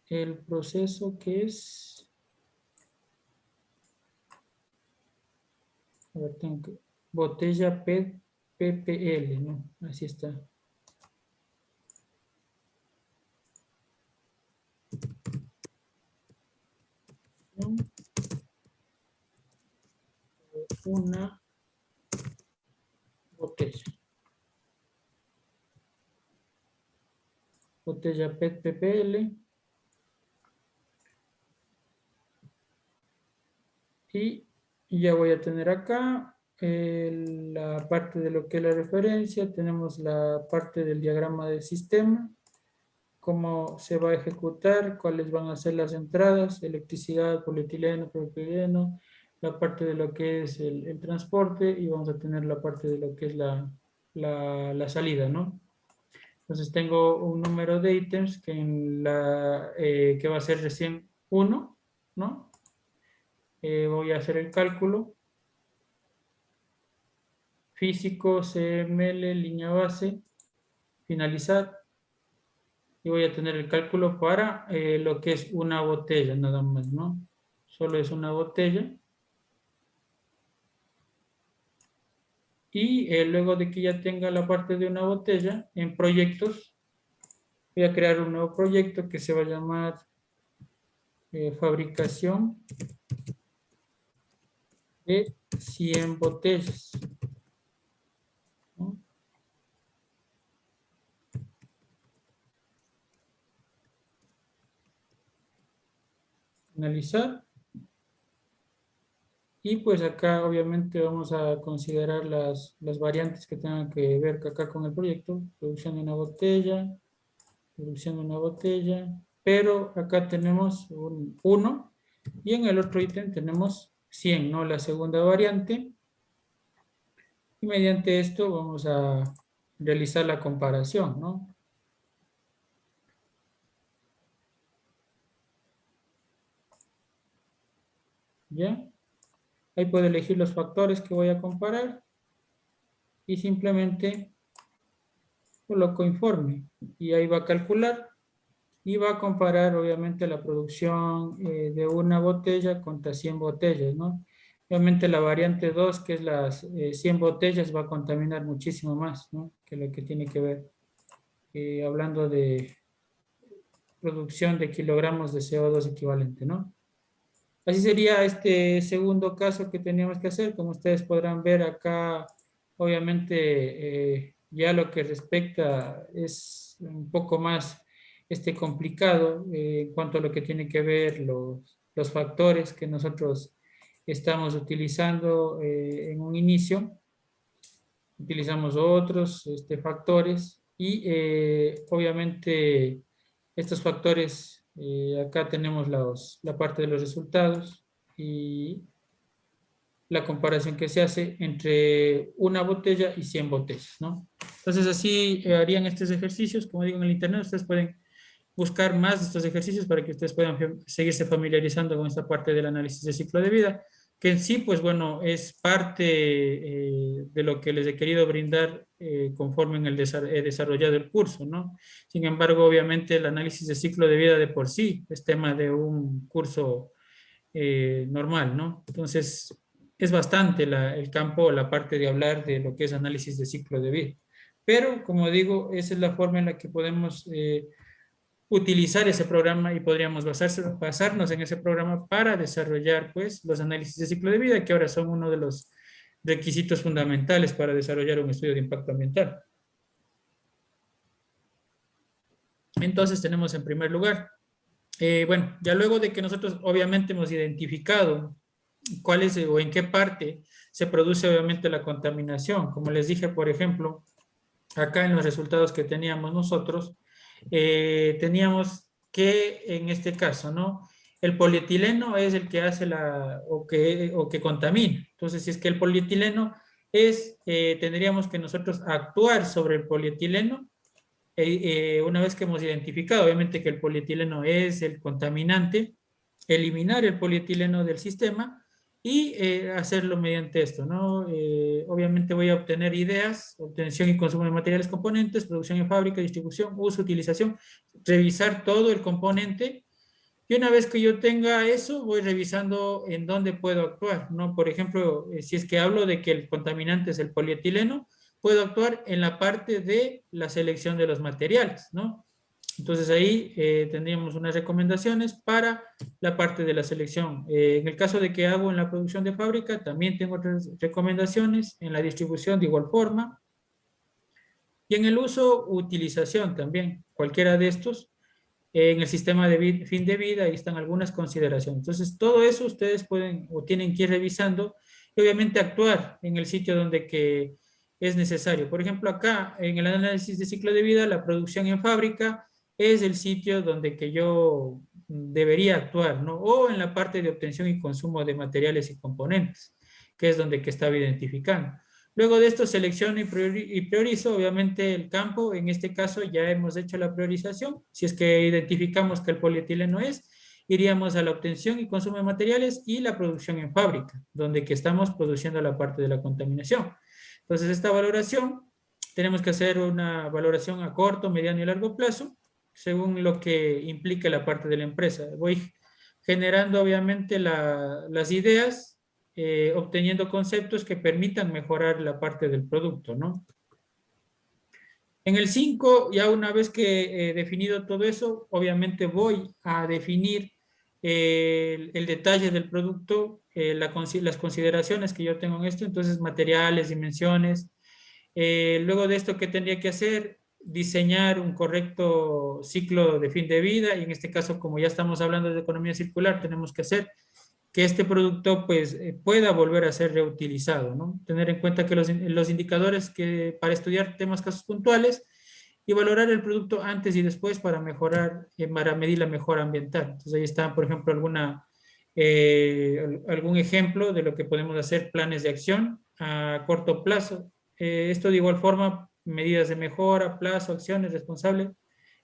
el proceso que es, a ver, tengo que, botella PPL, ¿no? Así está. Una botella. Botella PET PPL. Y ya voy a tener acá la parte de lo que es la referencia. Tenemos la parte del diagrama del sistema. Cómo se va a ejecutar, cuáles van a ser las entradas, electricidad, polietileno, propileno, la parte de lo que es el transporte y vamos a tener la parte de lo que es la salida, ¿no? Entonces tengo un número de ítems que, que va a ser recién 1, ¿no? Voy a hacer el cálculo. Físico, CML, línea base, finalizar. Y voy a tener el cálculo para lo que es una botella, nada más, ¿no? Solo es una botella. Y luego de que ya tenga la parte de una botella, en proyectos, voy a crear un nuevo proyecto que se va a llamar fabricación de 100 botellas, ¿no? Finalizar. Y pues acá obviamente vamos a considerar las variantes que tengan que ver acá con el proyecto. Producción de una botella, producción de una botella, pero acá tenemos un 1 y en el otro ítem tenemos 100, ¿no? La segunda variante. Y mediante esto vamos a realizar la comparación, ¿no? ¿Ya? Ahí puedo elegir los factores que voy a comparar y simplemente coloco informe y ahí va a calcular y va a comparar obviamente la producción de una botella contra 100 botellas, ¿no? Obviamente la variante 2, que es las 100 botellas, va a contaminar muchísimo más, ¿no? Que lo que tiene que ver, hablando de producción de kilogramos de CO2 equivalente, ¿no? Así sería este segundo caso que teníamos que hacer. Como ustedes podrán ver acá, obviamente ya lo que respecta es un poco más complicado en cuanto a lo que tiene que ver los factores que nosotros estamos utilizando en un inicio. Utilizamos otros factores y obviamente estos factores, acá tenemos la parte de los resultados y la comparación que se hace entre una botella y 100 botellas, ¿no? Entonces así harían estos ejercicios. Como digo, en el internet ustedes pueden buscar más de estos ejercicios para que ustedes puedan seguirse familiarizando con esta parte del análisis de ciclo de vida, que en sí, pues bueno, es parte de lo que les he querido brindar conforme en el he desarrollado el curso, ¿no? Sin embargo, obviamente el análisis de ciclo de vida de por sí es tema de un curso normal, ¿no? Entonces, es bastante el campo, la parte de hablar de lo que es análisis de ciclo de vida. Pero, como digo, esa es la forma en la que podemos utilizar ese programa y podríamos basarnos en ese programa para desarrollar pues los análisis de ciclo de vida, que ahora son uno de los requisitos fundamentales para desarrollar un estudio de impacto ambiental. Entonces tenemos en primer lugar, bueno, ya luego de que nosotros obviamente hemos identificado cuál es o en qué parte se produce obviamente la contaminación. Como les dije, por ejemplo, acá en los resultados que teníamos nosotros, teníamos que en este caso, ¿no? El polietileno es el que hace o que contamina. Entonces, si es que el polietileno es, tendríamos que nosotros actuar sobre el polietileno una vez que hemos identificado, obviamente, que el polietileno es el contaminante, eliminar el polietileno del sistema y hacerlo mediante esto, ¿no? Obviamente voy a obtener ideas, obtención y consumo de materiales componentes, producción en fábrica, distribución, uso, utilización, revisar todo el componente y una vez que yo tenga eso, voy revisando en dónde puedo actuar, ¿no? Por ejemplo, si es que hablo de que el contaminante es el polietileno, puedo actuar en la parte de la selección de los materiales, ¿no? Entonces ahí tendríamos unas recomendaciones para la parte de la selección. En el caso de que hago en la producción de fábrica, también tengo otras recomendaciones, en la distribución de igual forma, y en el uso, utilización también, cualquiera de estos en el sistema de fin de vida, ahí están algunas consideraciones. Entonces, todo eso ustedes pueden o tienen que ir revisando y obviamente actuar en el sitio donde que es necesario. Por ejemplo, acá en el análisis de ciclo de vida, la producción en fábrica es el sitio donde que yo debería actuar, ¿no? O en la parte de obtención y consumo de materiales y componentes, que es donde que estaba identificando. Luego de esto selecciono y priorizo, obviamente, el campo. En este caso ya hemos hecho la priorización. Si es que identificamos que el polietileno es, iríamos a la obtención y consumo de materiales y la producción en fábrica, donde que estamos produciendo la parte de la contaminación. Entonces, esta valoración, tenemos que hacer una valoración a corto, mediano y largo plazo, según lo que implique la parte de la empresa. Voy generando, obviamente, las ideas obteniendo conceptos que permitan mejorar la parte del producto, ¿no? En el 5, ya una vez que he definido todo eso, obviamente voy a definir el detalle del producto, las consideraciones que yo tengo en esto, entonces materiales, dimensiones. Luego de esto, ¿qué tendría que hacer? Diseñar un correcto ciclo de fin de vida y en este caso, como ya estamos hablando de economía circular, tenemos que hacer que este producto pues pueda volver a ser reutilizado, ¿no? Tener en cuenta que los indicadores que para estudiar temas casos puntuales y valorar el producto antes y después para mejorar, para medir la mejora ambiental. Entonces ahí está, por ejemplo, algún ejemplo de lo que podemos hacer, planes de acción a corto plazo. Esto de igual forma, medidas de mejora, plazo, acciones responsables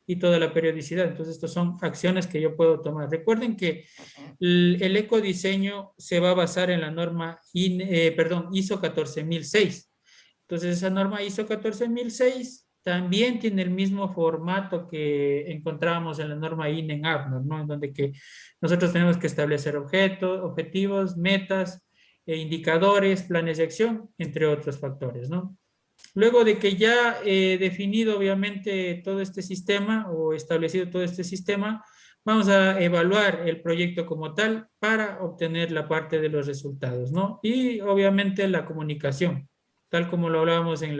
y toda la periodicidad. Entonces, estas son acciones que yo puedo tomar. Recuerden que el ecodiseño se va a basar en la norma ISO 14006. Entonces, esa norma ISO 14006 también tiene el mismo formato que encontrábamos en la norma INE en ABNOR, ¿no? En donde que nosotros tenemos que establecer objetivos, metas, indicadores, planes de acción, entre otros factores, ¿no? Luego de que ya he definido obviamente todo este sistema o establecido todo este sistema, vamos a evaluar el proyecto como tal para obtener la parte de los resultados, ¿no? Y obviamente la comunicación, tal como lo hablábamos en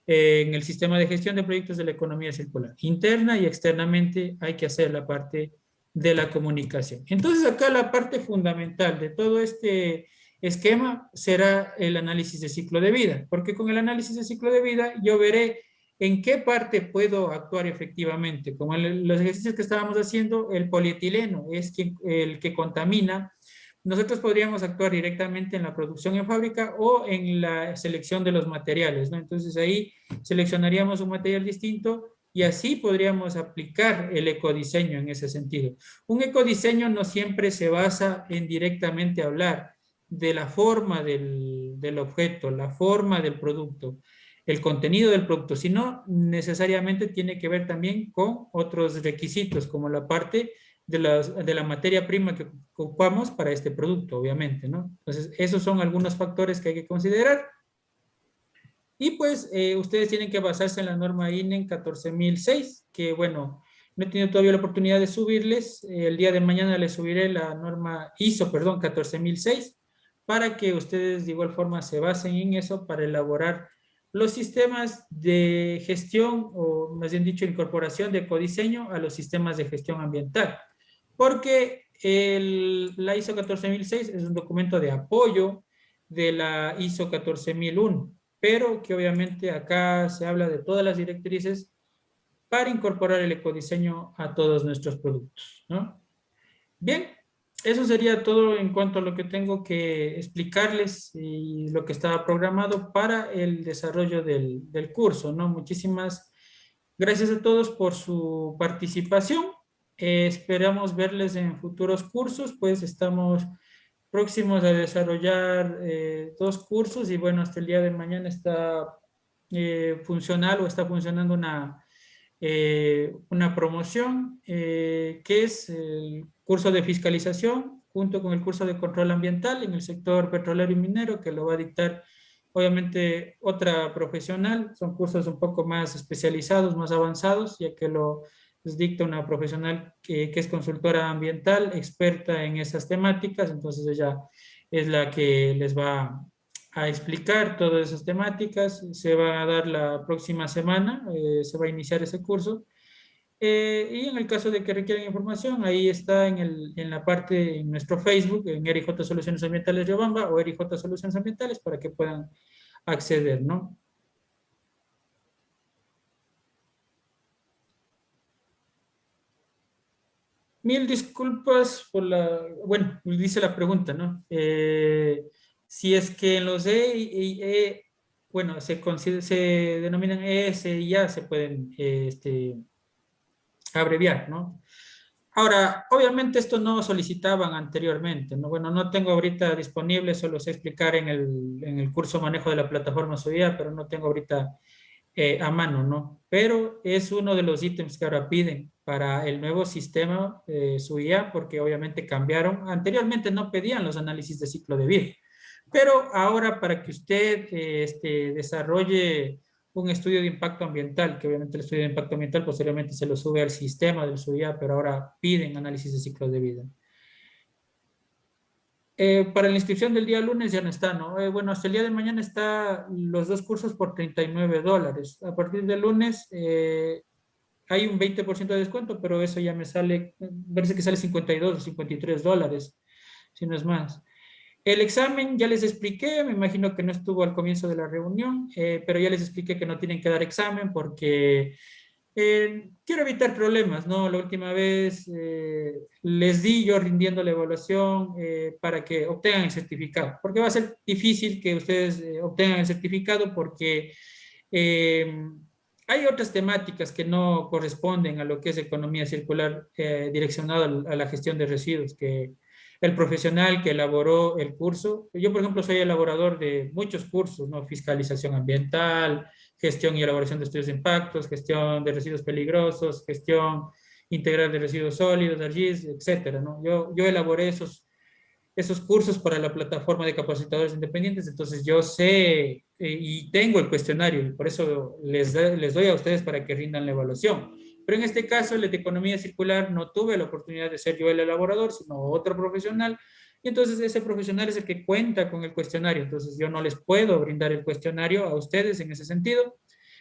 el sistema de gestión de proyectos de la economía circular. Interna y externamente hay que hacer la parte de la comunicación. Entonces acá la parte fundamental de todo este esquema será el análisis de ciclo de vida, porque con el análisis de ciclo de vida yo veré en qué parte puedo actuar efectivamente. Como en los ejercicios que estábamos haciendo, el polietileno es el que contamina. Nosotros podríamos actuar directamente en la producción en fábrica o en la selección de los materiales, ¿no? Entonces ahí seleccionaríamos un material distinto y así podríamos aplicar el ecodiseño en ese sentido. Un ecodiseño no siempre se basa en directamente hablar de la forma del objeto, la forma del producto, el contenido del producto, sino necesariamente tiene que ver también con otros requisitos, como la parte de la materia prima que ocupamos para este producto, obviamente, ¿no? Entonces, esos son algunos factores que hay que considerar. Y pues ustedes tienen que basarse en la norma INE 14006, que bueno, no he tenido todavía la oportunidad de subirles. El día de mañana les subiré la norma ISO, perdón, 14006, para que ustedes de igual forma se basen en eso para elaborar los sistemas de gestión, o más bien dicho, incorporación de ecodiseño a los sistemas de gestión ambiental. Porque la ISO 14006 es un documento de apoyo de la ISO 14001, pero que obviamente acá se habla de todas las directrices para incorporar el ecodiseño a todos nuestros productos, ¿no? Bien, eso sería todo en cuanto a lo que tengo que explicarles y lo que estaba programado para el desarrollo del curso, ¿no? Muchísimas gracias a todos por su participación. Esperamos verles en futuros cursos, pues estamos próximos a desarrollar 2 cursos y bueno, hasta el día de mañana está funcional o está funcionando una promoción que es el curso de fiscalización junto con el curso de control ambiental en el sector petrolero y minero que lo va a dictar obviamente otra profesional. Son cursos un poco más especializados, más avanzados, ya que les dicta una profesional que es consultora ambiental, experta en esas temáticas, entonces ella es la que les va a explicar todas esas temáticas. Se va a dar la próxima semana, se va a iniciar ese curso. Y en el caso de que requieran información, ahí está en la parte, en nuestro Facebook, en RJ Soluciones Ambientales Riobamba o RJ Soluciones Ambientales para que puedan acceder, ¿no? Mil disculpas por bueno, dice la pregunta, ¿no? Si es que en los bueno, se denominan ES y A, se pueden abreviar, ¿no? Ahora, obviamente esto no solicitaban anteriormente, ¿no? Bueno, no tengo ahorita disponible, solo sé explicar en el curso manejo de la plataforma SUIA, pero no tengo ahorita a mano, ¿no? Pero es uno de los ítems que ahora piden para el nuevo sistema SUIA, porque obviamente cambiaron. Anteriormente no pedían los análisis de ciclo de vida, pero ahora para que usted desarrolle un estudio de impacto ambiental, que obviamente el estudio de impacto ambiental posteriormente se lo sube al sistema del SUIA, pero ahora piden análisis de ciclo de vida. Para la inscripción del día lunes ya no está, ¿no? Bueno, hasta el día de mañana está los 2 cursos por $39. A partir del lunes hay un 20% de descuento, pero eso ya me sale, parece que sale 52 o $53, si no es más. El examen ya les expliqué, me imagino que no estuvo al comienzo de la reunión, pero ya les expliqué que no tienen que dar examen porque quiero evitar problemas, ¿no? La última vez les di yo rindiendo la evaluación para que obtengan el certificado, porque va a ser difícil que ustedes obtengan el certificado porque eh, hay otras temáticas que no corresponden a lo que es economía circular direccionada a la gestión de residuos, que el profesional que elaboró el curso, yo por ejemplo soy elaborador de muchos cursos, ¿no? Fiscalización ambiental, gestión y elaboración de estudios de impactos, gestión de residuos peligrosos, gestión integral de residuos sólidos, RGIS, etcétera, ¿no? Yo elaboré esos cursos para la plataforma de capacitadores independientes, entonces yo sé y tengo el cuestionario y por eso les doy a ustedes para que rindan la evaluación. Pero en este caso, el de economía circular, no tuve la oportunidad de ser yo el elaborador, sino otro profesional, y entonces ese profesional es el que cuenta con el cuestionario, entonces yo no les puedo brindar el cuestionario a ustedes en ese sentido,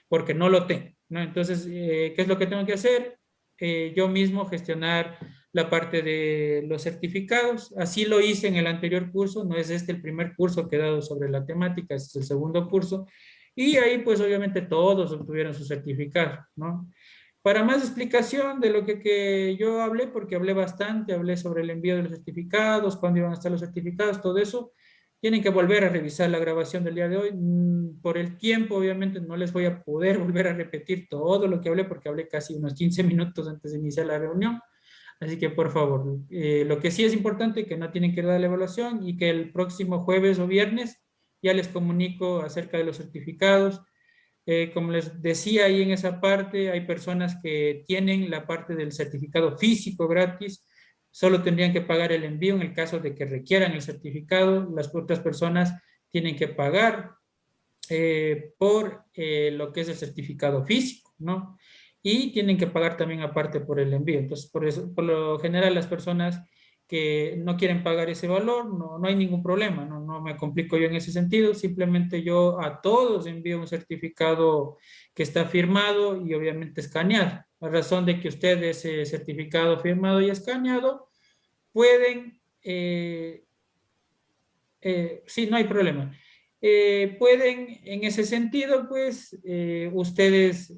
porque no lo tengo, ¿no? Entonces, ¿qué es lo que tengo que hacer? Yo mismo gestionar la parte de los certificados. Así lo hice en el anterior curso, no es este el primer curso que he dado sobre la temática, este es el segundo curso. Y ahí pues obviamente todos obtuvieron su certificado, ¿no? Para más explicación de lo que yo hablé, porque hablé bastante, hablé sobre el envío de los certificados, cuándo iban a estar los certificados, todo eso, tienen que volver a revisar la grabación del día de hoy. Por el tiempo, obviamente, no les voy a poder volver a repetir todo lo que hablé, porque hablé casi unos 15 minutos antes de iniciar la reunión. Así que, por favor, lo que sí es importante, que no tienen que dar la evaluación y que el próximo jueves o viernes ya les comunico acerca de los certificados. Como les decía ahí en esa parte, hay personas que tienen la parte del certificado físico gratis, solo tendrían que pagar el envío en el caso de que requieran el certificado. Las otras personas tienen que pagar por lo que es el certificado físico, ¿no? Y tienen que pagar también aparte por el envío. Entonces, por eso, por lo general, las personas que no quieren pagar ese valor, no hay ningún problema, no me complico yo en ese sentido, simplemente yo a todos envío un certificado que está firmado y obviamente escaneado. A razón de que ustedes ese certificado firmado y escaneado pueden, sí, no hay problema. Pueden, en ese sentido, pues, ustedes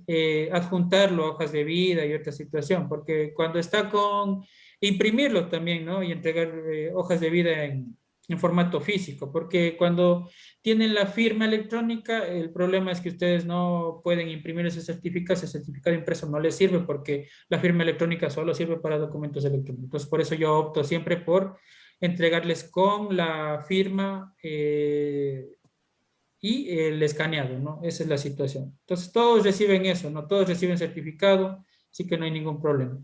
adjuntarlo a hojas de vida y otra situación, porque cuando está con imprimirlo también, ¿no? Y entregar hojas de vida en formato físico, porque cuando tienen la firma electrónica, el problema es que ustedes no pueden imprimir ese certificado impreso no les sirve porque la firma electrónica solo sirve para documentos electrónicos. Entonces, por eso yo opto siempre por entregarles con la firma y el escaneado, ¿no? Esa es la situación. Entonces, todos reciben eso, ¿no? Todos reciben certificado, así que no hay ningún problema.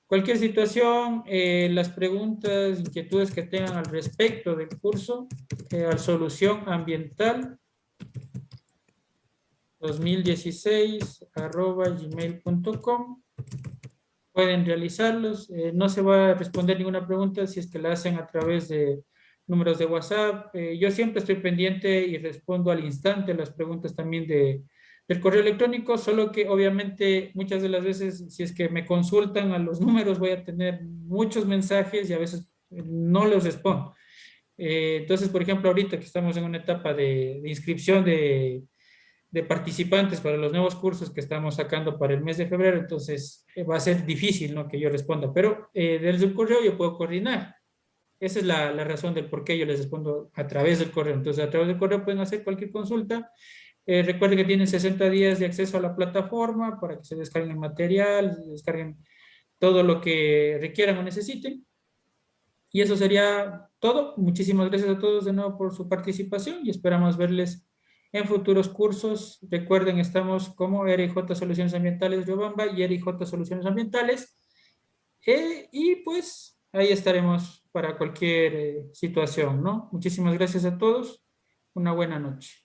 Cualquier situación, las preguntas, inquietudes que tengan al respecto del curso, al solución ambiental 2016 @gmail.com. Pueden realizarlos. No se va a responder ninguna pregunta si es que la hacen a través de números de WhatsApp. Yo siempre estoy pendiente y respondo al instante las preguntas también del correo electrónico, solo que obviamente muchas de las veces si es que me consultan a los números voy a tener muchos mensajes y a veces no los respondo. Entonces, por ejemplo, ahorita que estamos en una etapa de inscripción de participantes para los nuevos cursos que estamos sacando para el mes de febrero, entonces va a ser difícil, ¿no?, que yo responda, pero desde el correo yo puedo coordinar. Esa es la razón del por qué yo les respondo a través del correo. Entonces, a través del correo pueden hacer cualquier consulta. Recuerden que tienen 60 días de acceso a la plataforma para que se descarguen material, descarguen todo lo que requieran o necesiten. Y eso sería todo. Muchísimas gracias a todos de nuevo por su participación y esperamos verles en futuros cursos. Recuerden, estamos como RJ Soluciones Ambientales Yobamba y RJ Soluciones Ambientales. Y pues ahí estaremos para cualquier situación, ¿no? Muchísimas gracias a todos. Una buena noche.